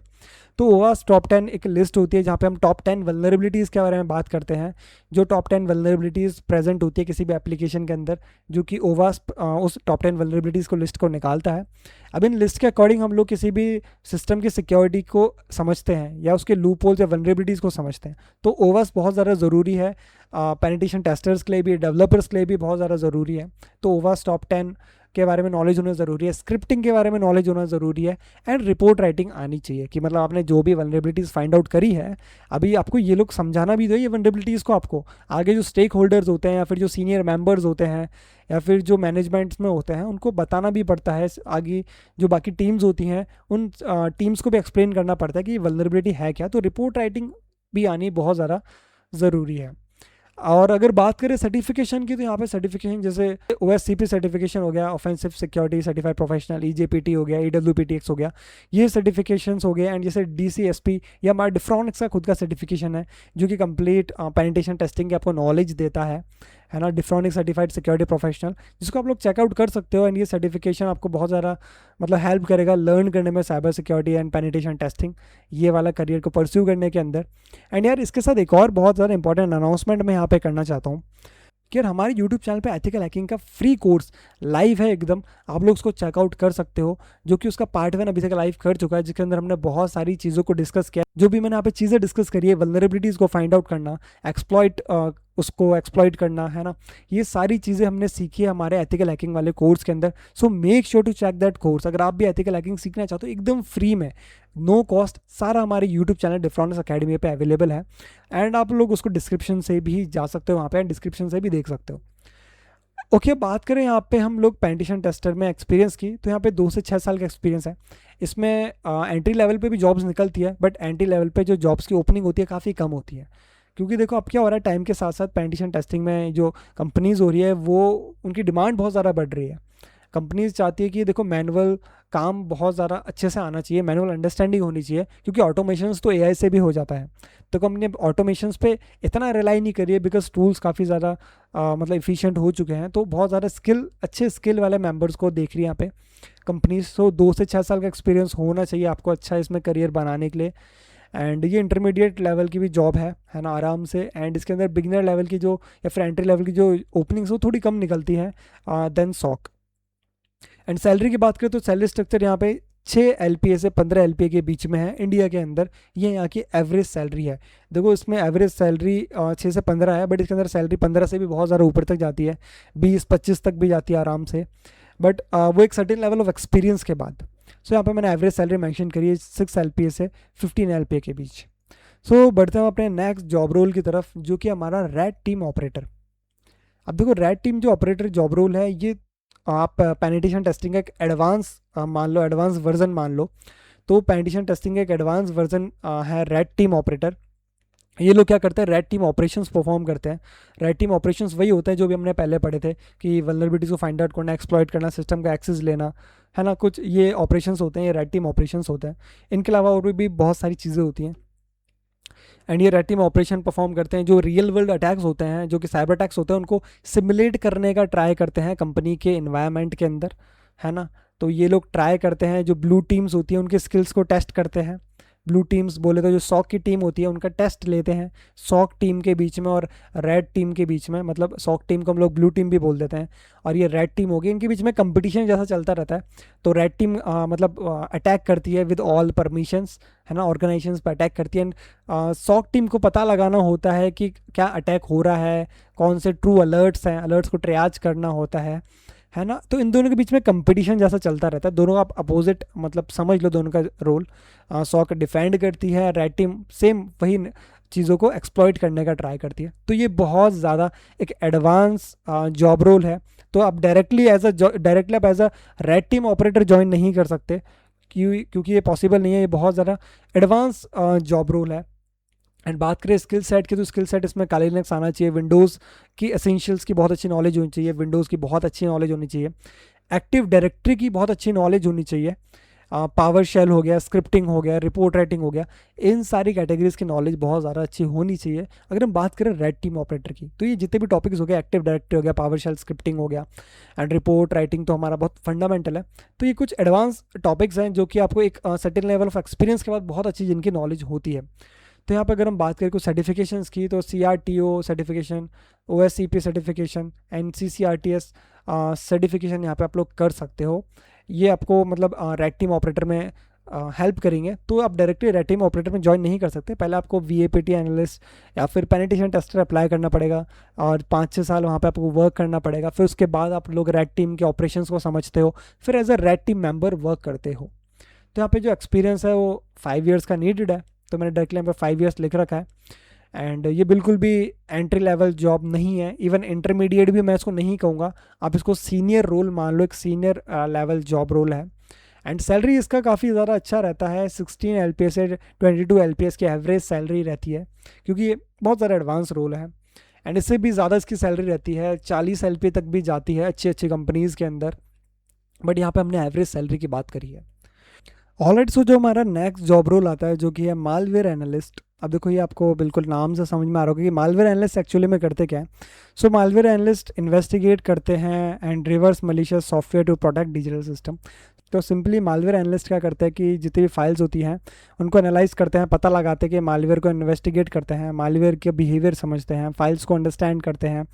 तो OWASP टॉप 10 एक लिस्ट होती है जहाँ पे हम टॉप 10 वल्नरेबिलिटीज़ के बारे में बात करते हैं, जो टॉप 10 वल्नरेबिलिटीज़ प्रेजेंट होती है किसी भी एप्लीकेशन के अंदर, जो कि OWASP उस टॉप 10 वल्नरेबिलिटीज़ को लिस्ट को निकालता है। अब इन लिस्ट के अकॉर्डिंग हम लोग किसी भी सिस्टम की सिक्योरिटी को समझते हैं या उसके लूप होल्स या वल्नरेबिलिटीज़ को समझते हैं। तो OWASP बहुत ज़्यादा ज़रूरी है, पेनिट्रेशन टेस्टर्स के लिए भी, डेवलपर्स के लिए भी बहुत ज़्यादा ज़रूरी है। तो OWASP टॉप 10 के बारे में नॉलेज होना ज़रूरी है, स्क्रिप्टिंग के बारे में नॉलेज होना ज़रूरी है, एंड रिपोर्ट राइटिंग आनी चाहिए कि मतलब आपने जो भी वल्नरेबिलिटीज़ फाइंड आउट करी है, अभी आपको ये लोग समझाना भी दो ये वल्नरेबिलिटीज़ को आपको आगे जो स्टेक होल्डर्स होते हैं या फिर जो सीनियर मेंबर्स होते हैं या फिर जो मैनेजमेंट्स में होते हैं उनको बताना भी पड़ता है, आगे जो बाकी टीम्स होती हैं उन टीम्स को भी एक्सप्लेन करना पड़ता है कि वल्नरेबिलिटी है क्या। तो रिपोर्ट राइटिंग भी आनी बहुत ज़्यादा ज़रूरी है। और अगर बात करें सर्टिफिकेशन की, तो यहाँ पे सर्टिफिकेशन जैसे OSCP सर्टिफिकेशन हो गया, offensive security certified professional, EJPT हो गया, EWPTX हो गया, ये सर्टिफिकेशंस हो गए। एंड जैसे DCSP या हमारा डिफ्रॉनिक्स का खुद का सर्टिफिकेशन है जो कि कंप्लीट पेनिटेशन टेस्टिंग की आपको नॉलेज देता है ना, डिफ्रॉनिक्स सर्टिफाइड सिक्योरिटी प्रोफेशनल, जिसको आप लोग चेकआउट कर सकते हो। एंड ये सर्टिफिकेशन आपको बहुत ज़्यादा मतलब हेल्प करेगा लर्न करने में cyber security and penetration testing, ये वाला करियर को परस्यू करने के अंदर। एंड यार इसके साथ एक और बहुत ज़्यादा इंपॉर्टेंट अनाउंसमेंट मैं यहाँ पे करना चाहता हूँ कि यार हमारे यूट्यूब चैनल पे एथिकल हैकिंग का फ्री कोर्स लाइव है एकदम, आप लोग उसको चेकआउट कर सकते हो, जो कि उसका पार्ट 1 अभी तक लाइव कर चुका है, जिसके अंदर हमने बहुत सारी चीज़ों को डिस्कस किया। जो भी मैंने यहाँ पे चीज़ें डिस्कस करी है, वल्नरेबिलिटीज़ को फाइंड आउट करना, एक्सप्लॉइट उसको एक्सप्लॉइट करना, है ना, ये सारी चीज़ें हमने सीखी है हमारे एथिकल हैकिंग वाले कोर्स के अंदर। So make sure to check that course. अगर आप भी एथिकल हैकिंग सीखना चाहते हो एकदम फ्री में, नो कॉस्ट, सारा हमारे यूट्यूब चैनल डिफ्रॉनिक्स अकेडमी पे अवेलेबल है। एंड आप लोग उसको डिस्क्रिप्शन से भी जा सकते हो, वहाँ पे एंड डिस्क्रिप्शन से भी देख सकते हो। ओके, बात करें यहाँ पे हम लोग पेनिटेशन टेस्टर में एक्सपीरियंस की, तो यहाँ पे 2 से 6 साल का एक्सपीरियंस है। इसमें एंट्री लेवल पे भी जॉब्स निकलती है, बट एंट्री लेवल पे जो जॉब्स की ओपनिंग होती है काफ़ी कम होती है, क्योंकि देखो अब क्या हो रहा है, टाइम के साथ साथ पेनिटेशन टेस्टिंग में जो कंपनीज़ हो रही है वो उनकी डिमांड बहुत ज़्यादा बढ़ रही है। कंपनीज चाहती है कि देखो मैनुअल काम बहुत ज़्यादा अच्छे से आना चाहिए, मैनुअल अंडरस्टैंडिंग होनी चाहिए, क्योंकि ऑटोमेशंस तो AI से भी हो जाता है। तो कंपनी ऑटोमेशंस पे इतना रिलाई नहीं करिए, बिकॉज टूल्स काफ़ी ज़्यादा मतलब इफ़िशिएंट हो चुके हैं। तो बहुत ज़्यादा अच्छे स्किल वाले मेंबर्स को देख रही है यहाँ पे कंपनीज। तो 2 से 6 साल का एक्सपीरियंस होना चाहिए आपको अच्छा इसमें करियर बनाने के लिए। एंड ये इंटरमीडिएट लेवल की भी जॉब है ना, आराम से। एंड इसके अंदर बिगिनर लेवल की जो या फिर एंट्री लेवल की जो ओपनिंग्स वो थोड़ी कम निकलती हैं देन सॉक। एंड सैलरी की बात करें तो सैलरी स्ट्रक्चर यहाँ पे 6 LPA से 15 LPA के बीच में है इंडिया के अंदर, ये यहाँ की एवरेज सैलरी है। देखो इसमें एवरेज सैलरी 6 से 15 है, बट इसके अंदर सैलरी 15 से भी बहुत ज़्यादा ऊपर तक जाती है, 20-25 तक भी जाती है आराम से, बट वो एक सर्टेन लेवल ऑफ एक्सपीरियंस के बाद। सो यहाँ पे मैंने एवरेज सैलरी मेंशन करी है 6 LPA से 15 LPA के बीच। सो बढ़ते हैं अपने नेक्स्ट जॉब रोल की तरफ, जो कि हमारा रेड टीम ऑपरेटर। अब देखो रेड टीम जो ऑपरेटर जॉब रोल है, ये आप पेनिटेशन टेस्टिंग का एक एडवांस मान लो, एडवांस वर्जन मान लो। तो पेनिटेशन टेस्टिंग का एक एडवांस वर्जन है रेड टीम ऑपरेटर। ये लोग क्या करते हैं, रेड टीम ऑपरेशंस परफॉर्म करते हैं। रेड टीम ऑपरेशंस वही होता है जो भी हमने पहले पढ़े थे कि वल्नरेबिलिटीज को फाइंड आउट करना, एक्सप्लॉइट करना, सिस्टम का एक्सेस लेना, है ना, कुछ ये ऑपरेशंस होते हैं, ये रेड टीम ऑपरेशंस होते हैं। इनके अलावा और भी बहुत सारी चीज़ें होती हैं। एंड ये रेड टीम ऑपरेशन परफॉर्म करते हैं। जो रियल वर्ल्ड अटैक्स होते हैं, जो कि साइबर अटैक्स होते हैं, उनको सिमुलेट करने का ट्राई करते हैं कंपनी के इन्वायरमेंट के अंदर, है ना। तो ये लोग ट्राई करते हैं, जो ब्लू टीम्स होती हैं उनके स्किल्स को टेस्ट करते हैं। ब्लू टीम्स बोले तो जो सॉक की टीम होती है उनका टेस्ट लेते हैं सॉक टीम के बीच में और रेड टीम के बीच में। मतलब सॉक टीम को हम लोग ब्लू टीम भी बोल देते हैं, और ये रेड टीम होगी, इनके बीच में कंपटीशन जैसा चलता रहता है। तो रेड टीम मतलब अटैक करती है विद ऑल परमिशंस, है ना, ऑर्गेनाइजेशंस पर अटैक करती है। एंड सॉक टीम को पता लगाना होता है कि क्या अटैक हो रहा है, कौन से ट्रू अलर्ट्स हैं, अलर्ट्स को ट्रियाज करना होता है ना। तो इन दोनों के बीच में कंपटीशन जैसा चलता रहता है, दोनों आप अपोजिट मतलब समझ लो दोनों का रोल। सॉक डिफेंड करती है, रेड टीम सेम वही चीज़ों को एक्सप्लॉइट करने का ट्राई करती है। तो ये बहुत ज़्यादा एक एडवांस जॉब रोल है। तो आप डायरेक्टली आप as a red team operator join नहीं कर सकते, क्योंकि ये पॉसिबल नहीं है, ये बहुत ज़्यादा एडवांस जॉब रोल है। एंड बात करें स्किल सेट की, तो स्किल सेट इसमें काली लिनक्स आना चाहिए, विंडोज़ की एसेंशियल्स की बहुत अच्छी नॉलेज होनी चाहिए, विंडोज़ की बहुत अच्छी नॉलेज होनी चाहिए, एक्टिव डायरेक्टरी की बहुत अच्छी नॉलेज होनी चाहिए, पावर शेल हो गया, स्क्रिप्टिंग हो गया, रिपोर्ट राइटिंग हो गया, इन सारी कैटेगरीज की नॉलेज बहुत ज़्यादा अच्छी होनी चाहिए। अगर हम बात करें रेड टीम ऑपरेटर की, तो ये जितने भी टॉपिक्स हो गए, एक्टिव डायरेक्टरी हो गया, पावर शेल, स्क्रिप्टिंग हो गया, एंड रिपोर्ट राइटिंग तो हमारा बहुत फंडामेंटल है। तो ये कुछ एडवांस टॉपिक्स हैं जो कि आपको एक सर्टेन लेवल ऑफ एक्सपीरियंस के बाद बहुत अच्छी जिनकी नॉलेज होती है। तो यहाँ पर अगर हम बात करें कुछ सर्टिफिकेशंस की, तो CRTO certification, OSCP certification, NCCRTS certification यहाँ पे आप लोग कर सकते हो। ये आपको मतलब रेड टीम ऑपरेटर में हेल्प करेंगे, तो आप डायरेक्टली रेड टीम ऑपरेटर में ज्वाइन नहीं कर सकते। पहले आपको VAPT एनालिस्ट या फिर पेनिट्रेशन टेस्टर अप्लाई करना पड़ेगा और 5-6 साल वहाँ पे आपको वर्क करना पड़ेगा। फिर उसके बाद आप लोग रेड टीम के ऑपरेशंस को समझते हो, फिर as a red team member work करते हो। तो यहाँ पे जो एक्सपीरियंस है वो 5 ईयर्स का नीडेड है, तो मैंने डायरेक्टली यहाँ पे 5 ईयर्स लिख रखा है। एंड ये बिल्कुल भी एंट्री लेवल जॉब नहीं है, इवन इंटरमीडिएट भी मैं इसको नहीं कहूँगा, आप इसको सीनियर रोल मान लो, एक सीनियर लेवल जॉब रोल है। एंड सैलरी इसका काफ़ी ज़्यादा अच्छा रहता है, 16 LPA से 22 LPS की एवरेज सैलरी रहती है, क्योंकि ये बहुत ज़्यादा एडवांस रोल है। एंड इससे भी ज़्यादा इसकी सैलरी रहती है, 40 LPA तक भी जाती है अच्छी अच्छी कंपनीज़ के अंदर, बट यहाँ पे हमने एवरेज सैलरी की बात करी है। ऑलराइट, सो जो हमारा नेक्स्ट जॉब रोल आता है जो कि है मालवेयर एनालिस्ट। अब देखो ये आपको बिल्कुल नाम से समझ में आ रहा होगा कि मालवेयर एनालिस्ट एक्चुअली में करते क्या है। सो मालवेयर एनालिस्ट इन्वेस्टिगेट करते हैं and reverse malicious software to protect digital system. तो सिंपली मालवेयर एनालिस्ट क्या करते हैं कि जितनी भी फाइल्स होती हैं उनको एनालाइज करते हैं, पता लगाते हैं कि मालवेयर को इन्वेस्टिगेट करते हैं, मालवेयर के बिहेवियर समझते हैं, फाइल्स को अंडरस्टैंड करते हैं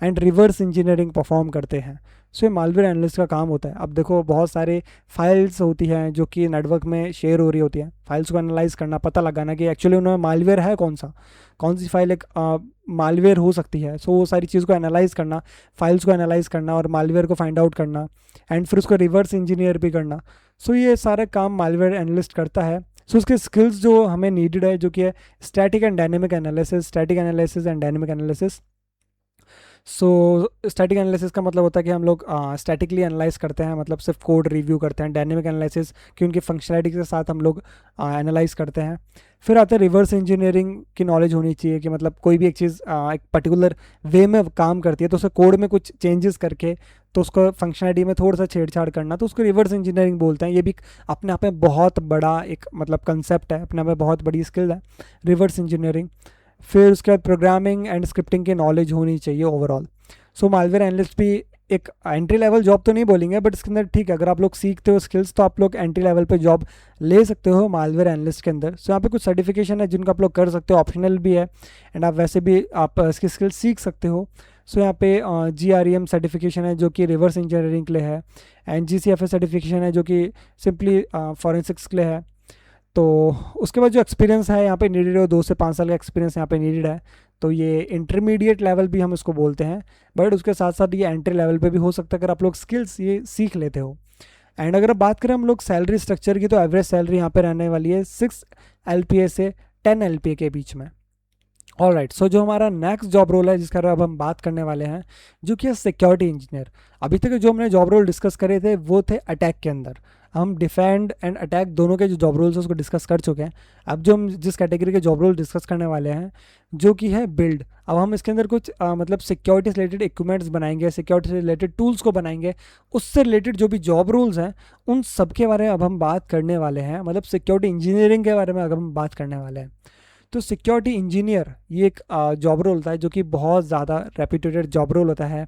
एंड रिवर्स इंजीनियरिंग परफॉर्म करते हैं। सो ये मालवेयर एनालिस्ट का काम होता है। अब देखो बहुत सारे फाइल्स होती हैं जो कि नेटवर्क में शेयर हो रही होती हैं, फाइल्स को एनालाइज करना, पता लगाना कि एक्चुअली उनमें मालवेयर है कौन सी फाइल एक मालवेयर हो सकती है। सो वो सारी चीज़ को एनालाइज करना, फाइल्स को एनालाइज करना और मालवेयर को फाइंड आउट करना एंड फिर उसको रिवर्स इंजीनियर भी करना। सो ये सारे काम मालवेयर एनालिस्ट करता है। सो उसके स्किल्स जो हमें नीडेड है जो कि है static and dynamic analysis and dynamic analysis. So static analysis का मतलब होता है कि हम लोग स्टैटिकली एनालाइज करते हैं, मतलब सिर्फ कोड रिव्यू करते हैं। डायनेमिक एनालिसिस कि उनकी फंक्शनैलिटी के साथ हम लोग एनालाइज करते हैं। फिर आता है रिवर्स इंजीनियरिंग की नॉलेज होनी चाहिए कि मतलब कोई भी एक चीज़ एक पर्टिकुलर वे में काम करती है तो उसे कोड में कुछ चेंजेस करके तो उसको फंक्शनैलिटी में थोड़ा सा छेड़छाड़ करना, तो उसको रिवर्स इंजीनियरिंग बोलते हैं। ये भी अपने आप में बहुत बड़ा एक मतलब कंसेप्ट है, अपने आप में बहुत बड़ी स्किल है रिवर्स इंजीनियरिंग। फिर उसके बाद प्रोग्रामिंग एंड स्क्रिप्टिंग की नॉलेज होनी चाहिए ओवरऑल। सो मालवेयर एनालिस्ट भी एक एंट्री लेवल जॉब तो नहीं बोलेंगे, बट इसके अंदर ठीक है, अगर आप लोग सीखते हो स्किल्स तो आप लोग एंट्री लेवल पे जॉब ले सकते हो मालवेयर एनालिस्ट के अंदर। सो यहाँ पे कुछ सर्टिफिकेशन है जिनको आप लोग कर सकते हो, ऑप्शनल भी है एंड आप वैसे भी आप इसकी स्किल्स सीख सकते हो। सो यहाँ पे GREM सर्टिफिकेशन है जो कि रिवर्स इंजीनियरिंग के लिए है, एंड GCFS सर्टिफिकेशन है जो कि सिंपली फॉरेंसिक्स के लिए है। तो उसके बाद जो एक्सपीरियंस है यहाँ पे नीडेड है, 2 से 5 साल का एक्सपीरियंस यहाँ पे नीडेड है। तो ये इंटरमीडिएट लेवल भी हम इसको बोलते हैं, बट उसके साथ साथ ये एंट्री लेवल पे भी हो सकता है अगर आप लोग स्किल्स ये सीख लेते हो। एंड अगर बात करें हम लोग सैलरी स्ट्रक्चर की, तो एवरेज सैलरी यहाँ पे रहने वाली है 6 LPA से 10 LPA के बीच में। ऑलराइट, सो जो हमारा नेक्स्ट जॉब रोल है जिसका अब हम बात करने वाले हैं जो कि है सिक्योरिटी इंजीनियर। अभी तक जो हमने जॉब रोल डिस्कस करे थे वो थे अटैक के अंदर, हम डिफेंड एंड अटैक दोनों के जो जॉब रोल्स है उसको डिस्कस कर चुके हैं। अब जो हम जिस कैटेगरी के जॉब रोल डिस्कस करने वाले हैं जो कि है बिल्ड, अब हम इसके अंदर कुछ मतलब सिक्योरिटी से रिलेटेड इक्विपमेंट्स बनाएंगे, सिक्योरिटी से रिलेटेड टूल्स को बनाएंगे, उससे रिलेटेड जो भी जॉब रोल्स हैं उन सब के बारे में अब हम बात करने वाले हैं, मतलब सिक्योरिटी इंजीनियरिंग के बारे में अगर हम बात करने वाले हैं। तो सिक्योरिटी इंजीनियर ये एक जॉब रोल होता है जो कि बहुत ज़्यादा रेप्यूटेड जॉब रोल होता है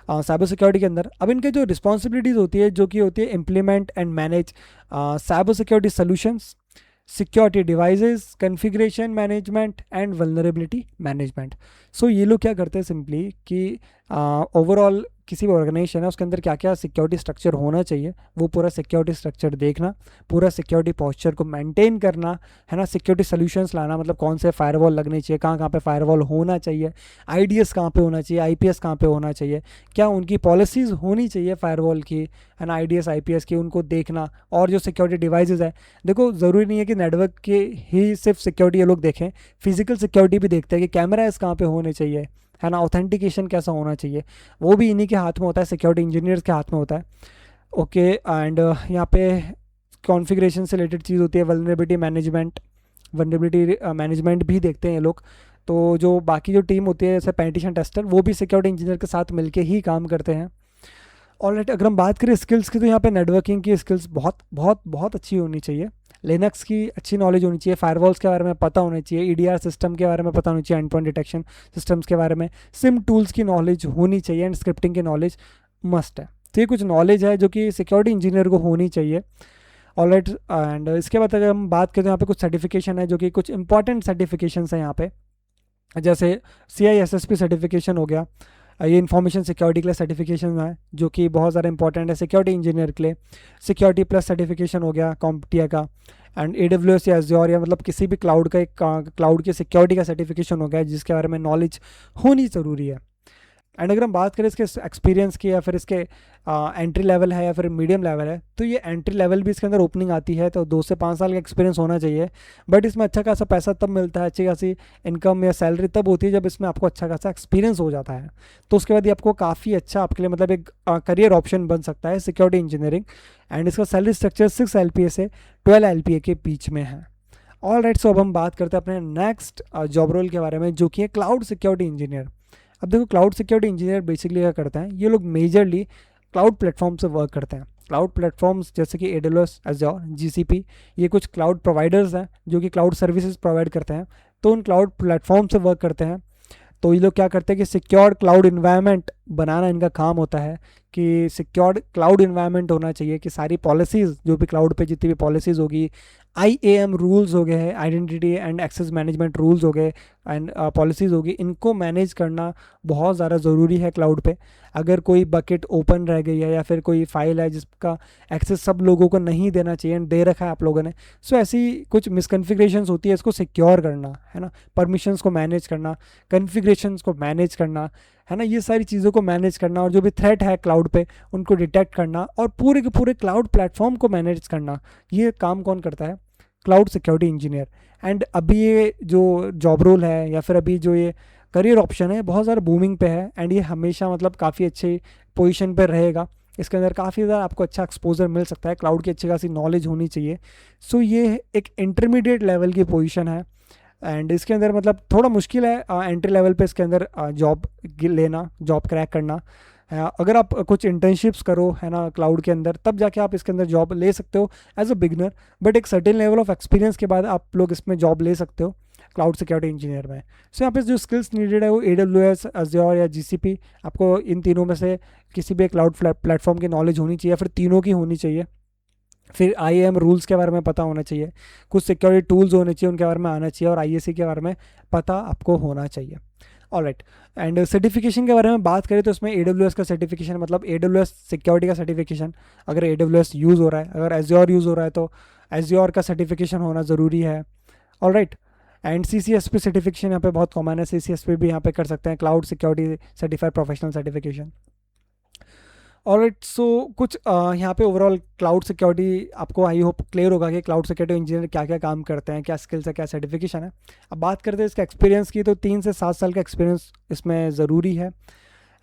साइबर सिक्योरिटी के अंदर। अब इनके जो रिस्पॉन्सिबिलिटीज़ होती है जो कि होती है implement and manage cyber security solutions, security devices, configuration management and vulnerability management. So ये लोग क्या करते हैं सिंपली कि ओवरऑल किसी भी ऑर्गेनाइजेशन है उसके अंदर क्या क्या सिक्योरिटी स्ट्रक्चर होना चाहिए वो पूरा सिक्योरिटी स्ट्रक्चर देखना, पूरा सिक्योरिटी पॉस्चर को मेंटेन करना है ना, सिक्योरिटी सॉल्यूशंस लाना, मतलब कौन से फायरवॉल लगने चाहिए, कहाँ कहाँ पे फायरवॉल होना चाहिए, IDS कहाँ पे होना चाहिए, IPS कहाँ पे होना चाहिए, क्या उनकी पॉलिसीज़ होनी चाहिए फायरवॉल की है ना, IDS IPS की, उनको देखना। और जो सिक्योरिटी डिवाइसेज है, देखो ज़रूरी नहीं है कि नेटवर्क के ही सिर्फ सिक्योरिटी ये लोग देखें, फिजिकल सिक्योरिटी भी देखते हैं कि कैमराज कहाँ पे होने चाहिए है ना, ऑथेंटिकेशन कैसा होना चाहिए, वो भी इन्हीं के हाथ में होता है, सिक्योरिटी इंजीनियर्स के हाथ में होता है। ओके, एंड यहाँ पे कॉन्फ़िगरेशन से रिलेटेड चीज़ होती है, वल्नरेबिलिटी मैनेजमेंट भी देखते हैं ये लोग। तो जो बाकी जो टीम होती है जैसे पेनिट्रेशन टेस्टर वो भी सिक्योरिटी इंजीनियर के साथ मिलके ही काम करते हैं। ऑलराइट, अगर हम बात करें स्किल्स की तो यहाँ पे नेटवर्किंग की स्किल्स बहुत बहुत बहुत अच्छी होनी चाहिए, लिनक्स की अच्छी नॉलेज होनी चाहिए, फायरवॉल्स के बारे में पता होना चाहिए, EDR सिस्टम के बारे में पता होनी चाहिए, एंड पॉइंट डिटेक्शन सिस्टम्स के बारे में, सिम टूल्स की नॉलेज होनी चाहिए एंड स्क्रिप्टिंग की नॉलेज मस्ट है। तो ये कुछ नॉलेज है जो कि सिक्योरिटी इंजीनियर को होनी चाहिए। ऑलराइट, एंड इसके बाद अगर हम बात करें तो यहाँ पे कुछ सर्टिफिकेशन है जो कि कुछ इंपॉर्टेंट सर्टिफिकेशन है यहाँ पे, जैसे CISSP सर्टिफिकेशन हो गया, ये इंफॉर्मेशन सिक्योरिटी के लिए सर्टिफिकेशन है जो कि बहुत ज़्यादा इंपॉर्टेंट है सिक्योरिटी इंजीनियर के लिए। सिक्योरिटी प्लस सर्टिफिकेशन हो गया कॉम्पिटिया का। एंड AWS या Azure या मतलब किसी भी क्लाउड का एक क्लाउड की सिक्योरिटी का सर्टिफिकेशन हो गया जिसके बारे में नॉलेज होनी ज़रूरी है। एंड अगर हम बात करें इसके एक्सपीरियंस की या फिर इसके एंट्री लेवल है या फिर मीडियम लेवल है, तो ये एंट्री लेवल भी इसके अंदर ओपनिंग आती है, तो 2 से 5 साल का एक्सपीरियंस होना चाहिए। बट इसमें अच्छा खासा पैसा तब मिलता है, अच्छी खासी इनकम या सैलरी तब होती है जब इसमें आपको अच्छा खासा एक्सपीरियंस हो जाता है। तो उसके बाद ये आपको काफ़ी अच्छा आपके लिए मतलब एक करियर ऑप्शन बन सकता है सिक्योरिटी इंजीनियरिंग। एंड इसका सैलरी स्ट्रक्चर 6 LPA से 12 LPA के बीच में है। ऑल राइट, सो अब हम बात करते हैं अपने नेक्स्ट जॉब रोल के बारे में जो कि है क्लाउड सिक्योरिटी इंजीनियर। अब देखो क्लाउड सिक्योरिटी इंजीनियर बेसिकली क्या करते हैं, ये लोग मेजरली क्लाउड प्लेटफॉर्म से वर्क करते हैं। क्लाउड प्लेटफॉर्म्स जैसे कि AWS, Azure, GCP, ये कुछ क्लाउड प्रोवाइडर्स हैं जो कि क्लाउड सर्विसेज प्रोवाइड करते हैं, तो उन क्लाउड प्लेटफॉर्म से वर्क करते हैं। तो ये लोग क्या करते हैं कि सिक्योर क्लाउड इन्वायरमेंट बनाना इनका काम होता है, कि सिक्योर क्लाउड इन्वायरमेंट होना चाहिए, कि सारी पॉलिसीज़ जो भी क्लाउड पे जितनी भी पॉलिसीज़ होगी, IAM रूल्स हो गए हैं, identity and access management rules हो गए एंड पॉलिसीज़ होगी, इनको मैनेज करना बहुत ज़्यादा ज़रूरी है क्लाउड पे। अगर कोई बकेट ओपन रह गई है या फिर कोई फाइल है जिसका एक्सेस सब लोगों को नहीं देना चाहिए एंड दे रखा है आप लोगों ने, सो ऐसी कुछ मिसकन्फिग्रेशंस होती है, इसको सिक्योर करना है ना, परमिशंस को मैनेज करना, कन्फिग्रेशंस को मैनेज करना है ना, ये सारी चीज़ों को मैनेज करना, और जो भी थ्रेट है क्लाउड पे उनको डिटेक्ट करना, और पूरे के पूरे क्लाउड प्लेटफॉर्म को मैनेज करना, ये काम कौन करता है? Cloud security engineer. एंड अभी ये जो जॉब रोल है या फिर अभी जो ये करियर ऑप्शन है बहुत ज़्यादा बूमिंग पे है, एंड ये हमेशा मतलब काफ़ी अच्छी पोजीशन पर रहेगा। इसके अंदर काफ़ी ज़्यादा आपको अच्छा एक्सपोजर मिल सकता है, क्लाउड की अच्छी खासी नॉलेज होनी चाहिए। सो ये एक इंटरमीडिएट लेवल की पोजीशन है, एंड इसके अंदर मतलब थोड़ा मुश्किल है एंट्री लेवल पे इसके अंदर जॉब लेना, जॉब क्रैक करना। अगर आप कुछ इंटर्नशिप्स करो है ना क्लाउड के अंदर, तब जाके आप इसके अंदर जॉब ले सकते हो एज अ बिगनर। बट एक सर्टेन लेवल ऑफ एक्सपीरियंस के बाद आप लोग इसमें जॉब ले सकते हो क्लाउड सिक्योरिटी इंजीनियर में। सो यहाँ पे जो स्किल्स नीडेड है वो AWS, Azure या GCP, आपको इन तीनों में से किसी भी क्लाउड प्लेटफॉर्म की नॉलेज होनी चाहिए, फिर तीनों की होनी चाहिए। फिर IAM रूल्स के बारे में पता होना चाहिए, कुछ सिक्योरिटी टूल्स होने चाहिए उनके बारे में आना चाहिए, और IAC के बारे में पता आपको होना चाहिए। ऑलराइट, एंड सर्टिफिकेशन के बारे में बात करें तो इसमें AWS का सर्टिफिकेशन मतलब AWS सिक्योरिटी का सर्टिफिकेशन, अगर AWS यूज़ हो रहा है, अगर Azure यूज़ हो रहा है तो Azure का सर्टिफिकेशन होना ज़रूरी है। ऑलराइट, एंड CCSP सर्टिफिकेशन यहाँ पे बहुत कॉमन है, CCSP भी यहाँ पे कर सकते हैं, cloud security certified professional certification. Alright, so कुछ यहाँ पे ओवरऑल क्लाउड सिक्योरिटी आपको आई होप क्लियर होगा कि क्लाउड सिक्योरिटी इंजीनियर क्या क्या काम करते हैं, क्या स्किल्स है, क्या सर्टिफिकेशन है। अब बात करते हैं इसका एक्सपीरियंस की, तो 3 से 7 साल का एक्सपीरियंस इसमें ज़रूरी है।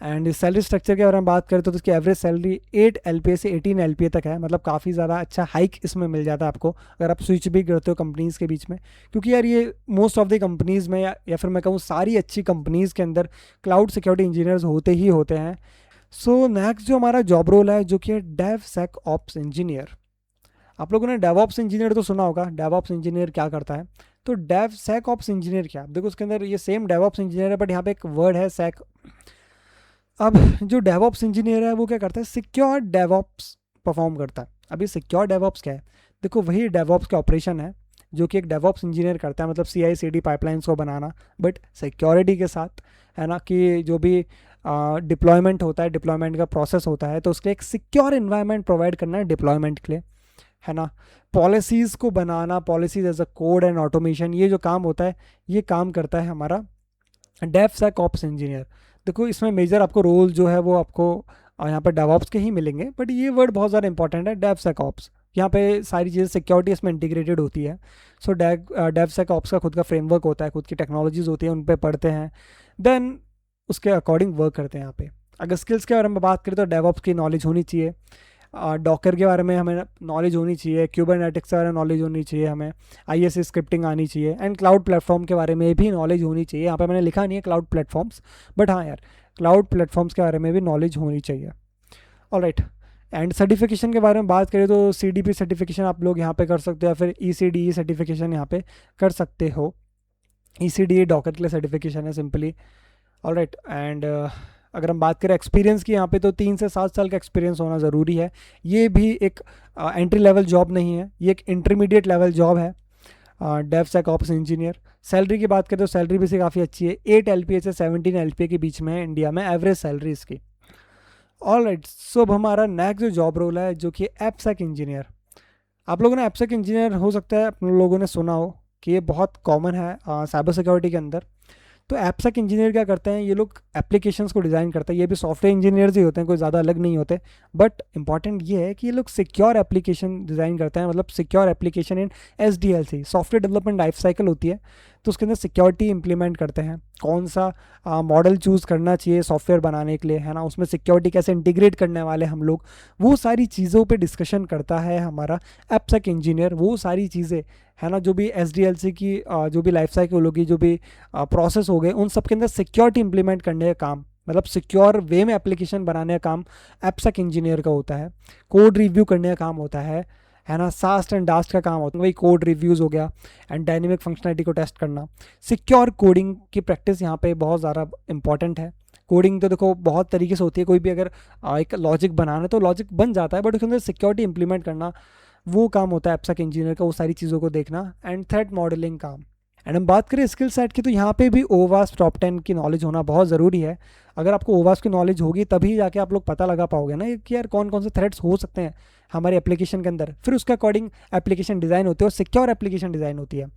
एंड सैलरी स्ट्रक्चर के बारे में बात करें तो इसकी एवरेज सैलरी 8 LPA से 18 LPA तक है, मतलब काफ़ी ज़्यादा अच्छा हाइक इसमें मिल जाता है आपको अगर आप स्विच भी करते हो कंपनीज़ के बीच में, क्योंकि यार ये मोस्ट ऑफ द कंपनीज़ में या फिर मैं कहूँ सारी अच्छी कंपनीज़ के अंदर क्लाउड सिक्योरिटी इंजीनियर्स होते ही होते हैं। सो नेक्स्ट जो हमारा जॉब रोल है जो कि है डेव सेक ऑप्स इंजीनियर। आप लोगों ने डेवऑप्स इंजीनियर तो सुना होगा, डेवऑप्स इंजीनियर क्या करता है? तो डेव सेक ऑप्स इंजीनियर क्या, देखो उसके अंदर ये सेम डेवऑप्स इंजीनियर है बट यहाँ पे एक वर्ड है सेक। अब जो डेवऑप्स इंजीनियर है वो क्या करता है? सिक्योर डेवऑप्स परफॉर्म करता है। अभी सिक्योर डेवऑप्स क्या है? देखो वही डेवऑप्स का ऑपरेशन है जो कि एक डेवऑप्स इंजीनियर करता है, मतलब CI/CD पाइपलाइंस को बनाना, बट सिक्योरिटी के साथ, है ना, कि जो भी डिप्लॉयमेंट होता है, डिप्लॉयमेंट का प्रोसेस होता है, तो उसके एक सिक्योर इन्वायरमेंट प्रोवाइड करना है डिप्लॉयमेंट के लिए, है ना। पॉलिसीज़ को बनाना, policies as a code and automation, ये जो काम होता है ये काम करता है हमारा डेवसेकऑप्स इंजीनियर। देखो इसमें मेजर आपको रोल जो है वो आपको यहाँ पर डेवऑप्स के ही मिलेंगे, बट ये वर्ड बहुत ज़्यादा इंपॉर्टेंट है डेवसेकऑप्स। यहाँ पे सारी चीज़ें सिक्योरिटी इसमें इंटीग्रेटेड होती है। सो डेवसेकऑप्स का खुद का फ्रेमवर्क होता है, खुद की टेक्नोलॉजीज़ होती है, उन पर पढ़ते हैं, देन उसके अकॉर्डिंग वर्क करते हैं यहाँ पे। अगर स्किल्स के बारे में बात करें तो डेवऑप्स की नॉलेज होनी चाहिए, डॉकर के बारे में हमें नॉलेज होनी चाहिए, क्यूबरनेटिक्स के बारे में नॉलेज होनी चाहिए, हमें ISA स्क्रिप्टिंग आनी चाहिए, एंड क्लाउड प्लेटफॉर्म के बारे में भी नॉलेज होनी चाहिए। यहाँ पे मैंने लिखा नहीं है क्लाउड प्लेटफॉर्म्स, बट हाँ यार क्लाउड प्लेटफॉर्म्स के बारे में भी नॉलेज होनी चाहिए। ऑलराइट, एंड सर्टिफिकेशन के बारे में बात करें तो CDP सर्टिफिकेशन आप लोग यहाँ पे कर सकते हो, या फिर ECDE सर्टिफिकेशन यहाँ पे कर सकते हो। ECDE डॉकर के लिए सर्टिफिकेशन है सिंपली। ऑलराइट, एंड अगर हम बात करें एक्सपीरियंस की यहाँ पे तो 3 से 7 साल का एक्सपीरियंस होना ज़रूरी है। ये भी एक एंट्री लेवल जॉब नहीं है, ये एक इंटरमीडिएट लेवल जॉब है। डेवसेकऑप्स इंजीनियर। सैलरी की बात करें तो सैलरी भी से काफ़ी अच्छी है, 8 LPA से 17 LPA के बीच में है इंडिया में एवरेज सैलरी इसकी। ऑल राइट, सो अब हमारा नेक्स्ट जो जॉब रोल है जो कि एपसेक इंजीनियर। आप लोगों ने एपसेक इंजीनियर हो सकता है आप लोगों ने सुना हो कि ये बहुत कॉमन है साइबर सिक्योरिटी के अंदर। तो एपसेक इंजीनियर क्या करते हैं, ये लोग एप्लीकेशंस को डिज़ाइन करते हैं, ये भी सॉफ्टवेयर इंजीनियर्स ही होते हैं, कोई ज़्यादा अलग नहीं होते। बट इंपॉर्टेंट ये है कि ये लोग सिक्योर एप्लीकेशन डिज़ाइन करते हैं, मतलब secure application in SDLC, software development life cycle होती है। तो उसके अंदर सिक्योरिटी इंप्लीमेंट करते हैं, कौन सा मॉडल चूज़ करना चाहिए सॉफ्टवेयर बनाने के लिए, है ना, उसमें सिक्योरिटी कैसे इंटीग्रेट करने वाले हम लोग, वो सारी चीज़ों पे डिस्कशन करता है हमारा एपसेक इंजीनियर। वो सारी चीज़ें, है ना, जो भी SDLC की जो भी लाइफ साइकिल होगी, जो भी प्रोसेस हो गए, उन सब के अंदर सिक्योरिटी इंप्लीमेंट करने का काम, मतलब सिक्योर वे में एप्लीकेशन बनाने का काम एपसेक इंजीनियर का होता है। कोड रिव्यू करने का काम होता है ना, सास्ट एंड डास्ट का काम होता है, वही कोड रिव्यूज़ हो गया एंड डायनेमिक फंक्शनलिटी को टेस्ट करना। सिक्योर कोडिंग की प्रैक्टिस यहाँ पे बहुत ज़्यादा इंपॉर्टेंट है। कोडिंग तो देखो बहुत तरीके से होती है, कोई भी अगर एक लॉजिक बनाना है तो लॉजिक बन जाता है, बट उसके अंदर सिक्योरिटी इंप्लीमेंट करना वो काम होता है एपसेक इंजीनियर का, वो सारी चीज़ों को देखना एंड थ्रेट मॉडलिंग काम। एंड हम बात करें स्किल सेट की, तो यहाँ पे भी ओवास टॉप 10 की नॉलेज होना बहुत ज़रूरी है। अगर आपको ओवास की नॉलेज होगी तभी जाके आप लोग पता लगा पाओगे ना कि यार कौन कौन से थ्रेट्स हो सकते हैं हमारे एप्लीकेशन के अंदर, फिर उसके अकॉर्डिंग एप्लीकेशन डिज़ाइन होती है और सिक्योर एप्लीकेशन डिज़ाइन होती है।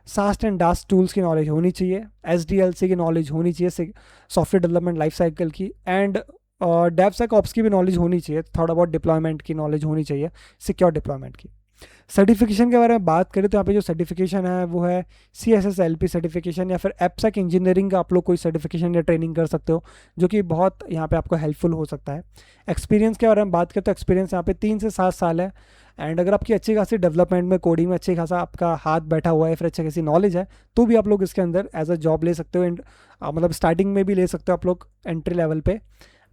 सास्ट एंड डास्ट टूल्स की नॉलेज होनी चाहिए, SDLC की नॉलेज होनी चाहिए, सॉफ्टवेयर डेवलपमेंट लाइफ साइकिल की, एंड डेवसेकऑप्स की भी नॉलेज होनी चाहिए, थोड़ा बहुत डिप्लॉयमेंट की नॉलेज होनी चाहिए, सिक्योर डिप्लॉयमेंट की। सर्टिफिकेशन के बारे में बात करें तो यहाँ पे जो सर्टिफिकेशन है वो है CSSLP सर्टिफिकेशन, या फिर एपसेक इंजीनियरिंग का आप लोग कोई सर्टिफिकेशन या ट्रेनिंग कर सकते हो, जो कि बहुत यहाँ पे आपको हेल्पफुल हो सकता है। एक्सपीरियंस के बारे में बात करें तो एक्सपीरियंस यहाँ पे 3 से 7 साल है। एंड अगर आपकी अच्छी खासी डेवलपमेंट में, कोडिंग में अच्छी खासा आपका हाथ बैठा हुआ है, फिर अच्छी खासी नॉलेज है, तो भी आप लोग इसके अंदर एज अ जॉब ले सकते हो। एंड मतलब स्टार्टिंग में भी ले सकते हो आप लोग एंट्री लेवल पे,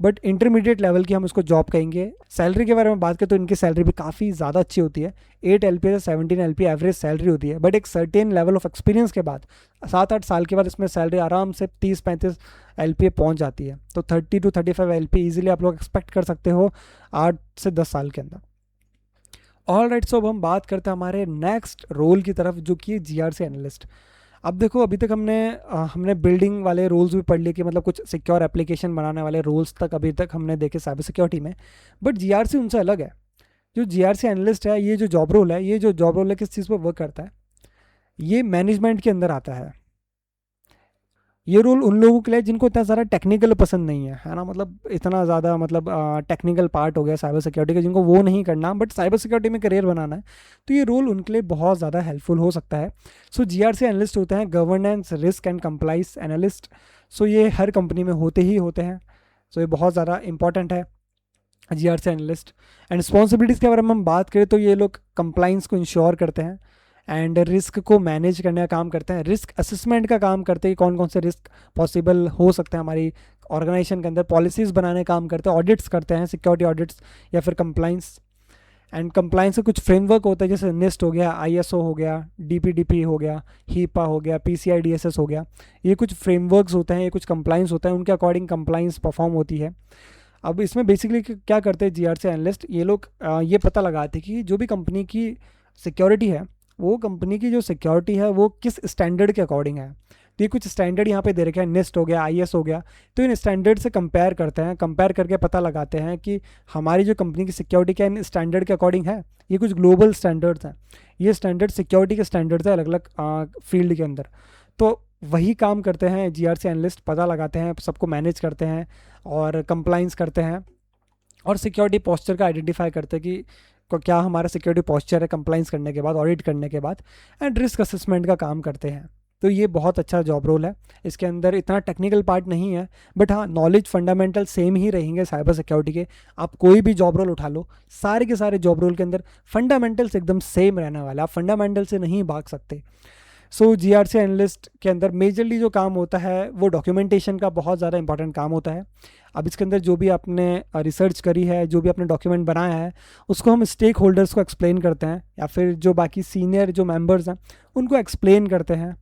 बट इंटरमीडिएट लेवल की हम इसको जॉब कहेंगे। सैलरी के बारे में बात करें तो इनकी सैलरी भी काफ़ी ज़्यादा अच्छी होती है, 8 LPA से 17 LPA एवरेज सैलरी होती है। बट एक सर्टेन लेवल ऑफ एक्सपीरियंस के बाद 7-8 साल के बाद इसमें सैलरी आराम से 30-35 LPA पहुंच जाती है। तो 30 to 35 LPA ईजिली आप लोग एक्सपेक्ट कर सकते हो 8 से 10 साल के अंदर। ऑल राइट, सो अब हम बात करते हैं हमारे नेक्स्ट रोल की तरफ, जो कि GRC एनालिस्ट। अब देखो अभी तक हमने बिल्डिंग वाले रोल्स भी पढ़ लिए कि मतलब कुछ सिक्योर एप्लीकेशन बनाने वाले रोल्स तक अभी तक हमने देखे साइबर सिक्योरिटी में, बट GRC उनसे अलग है। जो GRC एनालिस्ट है, ये जो जॉब रोल है, किस चीज़ पर वर्क करता है, ये मैनेजमेंट के अंदर आता है। ये रोल उन लोगों के लिए जिनको इतना ज़्यादा टेक्निकल पसंद नहीं है ना, मतलब इतना ज़्यादा मतलब टेक्निकल पार्ट हो गया साइबर सिक्योरिटी का, जिनको वो नहीं करना बट साइबर सिक्योरिटी में करियर बनाना है, तो ये रोल उनके लिए बहुत ज़्यादा हेल्पफुल हो सकता है। सो GRC एनालिस्ट होते हैं governance risk and compliance analyst. So ये हर कंपनी में होते ही होते हैं, सो ये बहुत ज़्यादा इंपॉर्टेंट है GRC एनालिस्ट। एंड रिस्पॉन्सिबिलिटीज़ के बारे में हम बात करें तो ये लोग कंप्लाइंस को इंश्योर करते हैं एंड रिस्क को मैनेज करने का काम करते हैं, रिस्क असेसमेंट का काम करते हैं, कौन कौन से रिस्क पॉसिबल हो सकते हैं हमारी ऑर्गेनाइजेशन के अंदर, पॉलिसीज़ बनाने का काम करते हैं, ऑडिट्स करते हैं, सिक्योरिटी ऑडिट्स या फिर कंप्लाइंस। एंड कंप्लाइंस का कुछ फ्रेमवर्क होता है, जैसे NIST हो गया, ISO हो गया, DPDP हो गया, HIPAA हो गया, PCI DSS हो गया। ये कुछ फ्रेमवर्क्स होते हैं, ये कुछ कंप्लाइंस होता है, उनके अकॉर्डिंग कंप्लाइंस परफॉर्म होती है। अब इसमें बेसिकली क्या करते हैं GRC एनालिस्ट, ये लोग ये पता लगाते हैं कि जो भी कंपनी की सिक्योरिटी है, वो कंपनी की जो सिक्योरिटी है वो किस स्टैंडर्ड के अकॉर्डिंग है। तो ये कुछ स्टैंडर्ड यहाँ पे दे रखे हैं, NIST हो गया, IS हो गया, तो इन स्टैंडर्ड से कंपेयर करते हैं, कंपेयर करके पता लगाते हैं कि हमारी जो कंपनी की सिक्योरिटी क्या इन स्टैंडर्ड के अकॉर्डिंग है। ये कुछ ग्लोबल स्टैंडर्ड्स हैं, ये स्टैंडर्ड सिक्योरिटी के स्टैंडर्ड्स हैं अलग अलग फील्ड के अंदर। तो वही काम करते हैं GRC एनालिस्ट, पता लगाते हैं, सबको मैनेज करते हैं और कंप्लाइंस करते हैं और सिक्योरिटी पोस्चर का आइडेंटिफाई करते हैं कि क्या हमारा सिक्योरिटी पोस्चर है कंप्लाइंस करने के बाद, ऑडिट करने के बाद, एंड रिस्क असेसमेंट का काम करते हैं। तो ये बहुत अच्छा जॉब रोल है, इसके अंदर इतना टेक्निकल पार्ट नहीं है, बट हाँ नॉलेज फंडामेंटल सेम ही रहेंगे साइबर सिक्योरिटी के। आप कोई भी जॉब रोल उठा लो, सारे के सारे जॉब रोल के अंदर फंडामेंटल्स एकदम सेम रहने वाला है, आप फंडामेंटल से नहीं भाग सकते। सो GRC एनालिस्ट के अंदर मेजरली जो काम होता है वो डॉक्यूमेंटेशन का बहुत ज़्यादा इंपॉर्टेंट काम होता है। अब इसके अंदर जो भी आपने रिसर्च करी है, जो भी आपने डॉक्यूमेंट बनाया है, उसको हम स्टेक होल्डर्स को एक्सप्लेन करते हैं, या फिर जो बाकी सीनियर जो मेंबर्स हैं उनको एक्सप्लेन करते हैं।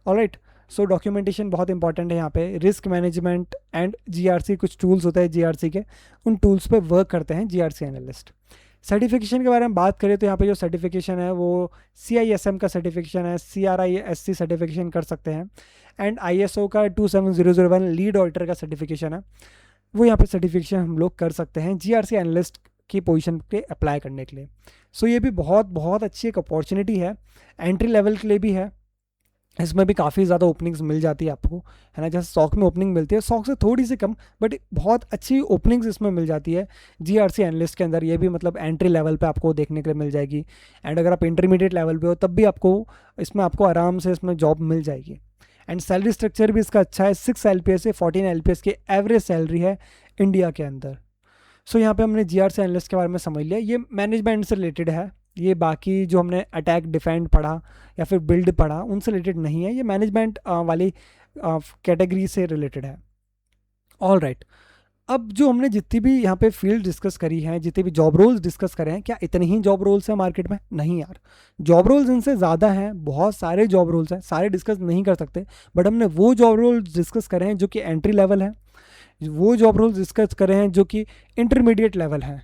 ऑलराइट, सो डॉक्यूमेंटेशन बहुत इंपॉर्टेंट है यहाँ पे। रिस्क मैनेजमेंट एंड GRC कुछ टूल्स होते हैं GRC के, उन टूल्स पे वर्क करते हैं GRC एनालिस्ट। सर्टिफिकेशन के बारे में बात करें तो यहाँ पे जो सर्टिफिकेशन है वो CISM का सर्टिफिकेशन है, CRISC सर्टिफिकेशन कर सकते हैं, एंड ISO का 27001 लीड ऑडिटर का सर्टिफिकेशन है, वो यहाँ पे सर्टिफिकेशन हम लोग कर सकते हैं GRC एनालिस्ट की पोजीशन पे अप्लाई करने के लिए। सो ये भी बहुत बहुत अच्छी एक अपॉर्चुनिटी है, एंट्री लेवल के लिए भी है। इसमें भी काफ़ी ज़्यादा ओपनिंग्स मिल जाती है आपको, है ना, जैसे सॉक में ओपनिंग मिलती है, सॉक से थोड़ी सी कम, बट बहुत अच्छी ओपनिंग्स इसमें मिल जाती है GRC एनालिस्ट के अंदर। ये भी मतलब एंट्री लेवल पे आपको देखने के लिए मिल जाएगी, एंड अगर आप इंटरमीडिएट लेवल पे हो तब भी आपको इसमें आराम से इसमें जॉब मिल जाएगी। एंड सैलरी स्ट्रक्चर भी इसका अच्छा है, 6 LPA से 14 LPA की एवरेज सैलरी है इंडिया के अंदर। सो यहाँ पे हमने GRC एनालिस्ट के बारे में समझ लिया, ये मैनेजमेंट से रिलेटेड है, ये बाकी जो हमने अटैक डिफेंड पढ़ा या फिर बिल्ड पढ़ा उनसे रिलेटेड नहीं है, ये मैनेजमेंट वाली कैटेगरी से रिलेटेड है। ऑल राइट, अब जो हमने जितनी भी यहाँ पे फील्ड डिस्कस करी हैं, जितने भी जॉब रोल्स डिस्कस करे हैं, क्या इतने ही जॉब रोल्स हैं मार्केट में? नहीं यार, जॉब रोल्स इनसे ज़्यादा हैं, बहुत सारे जॉब रोल्स हैं, सारे डिस्कस नहीं कर सकते, बट हमने वो जॉब रोल्स डिस्कस करे हैं जो कि एंट्री लेवल है, वो जॉब रोल्स डिस्कस करे हैं जो कि इंटरमीडिएट लेवल हैं।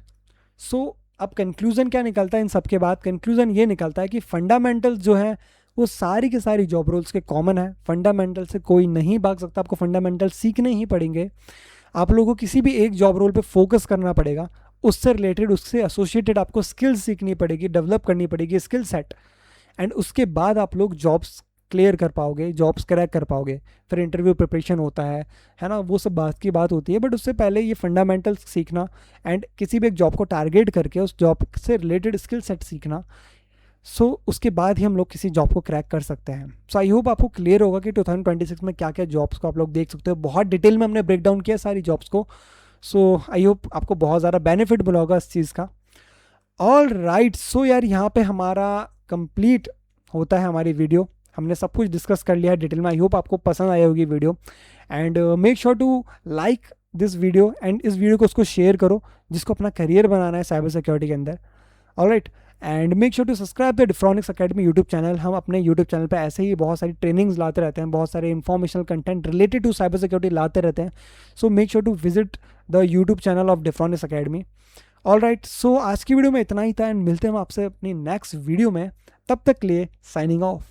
सो अब कंक्लूज़न क्या निकलता है इन सब के बाद? कंक्लूज़न ये निकलता है कि फंडामेंटल्स जो हैं वो सारी की सारी जॉब रोल्स के कॉमन है, फंडामेंटल से कोई नहीं भाग सकता, आपको फंडामेंटल सीखने ही पड़ेंगे। आप लोगों को किसी भी एक जॉब रोल पे फोकस करना पड़ेगा, उससे रिलेटेड, उससे एसोसिएटेड आपको स्किल्स सीखनी पड़ेगी, डेवलप करनी पड़ेगी स्किल सेट, एंड उसके बाद आप लोग जॉब्स क्लियर कर पाओगे, जॉब्स क्रैक कर पाओगे। फिर इंटरव्यू प्रिपरेशन होता है ना, वो सब बात की बात होती है, बट उससे पहले ये फंडामेंटल्स सीखना एंड किसी भी एक जॉब को टारगेट करके उस जॉब से रिलेटेड स्किल सेट सीखना, सो उसके बाद ही हम लोग किसी जॉब को क्रैक कर सकते हैं। सो आई होप आपको क्लियर होगा कि 2026 में क्या क्या जॉब्स को आप लोग देख सकते हो। बहुत डिटेल में हमने ब्रेक डाउन किया सारी जॉब्स को, सो आई होप आपको बहुत ज़्यादा बेनिफिट मिला होगा इस चीज़ का। ऑल राइट, सो यार यहाँ पे हमारा कंप्लीट होता है हमारी वीडियो, हमने सब कुछ डिस्कस कर लिया है डिटेल में। आई होप आपको पसंद आई होगी video, and make sure to like this video, and इस वीडियो को उसको शेयर करो जिसको अपना करियर बनाना है साइबर सिक्योरिटी के अंदर। Alright, and make sure to subscribe the Defronix academy YouTube channel. हम अपने यूट्यूब चैनल पे ऐसे ही बहुत सारी ट्रेनिंग्स लाते रहते हैं, बहुत सारे informational content related to cyber security लाते रहते हैं। So make sure to visit the YouTube channel of Defronix academy. All right, so आज की वीडियो में इतना ही था, एंड मिलते हैं हम आपसे अपनी नेक्स्ट वीडियो में। तब तक के लिए साइनिंग ऑफ।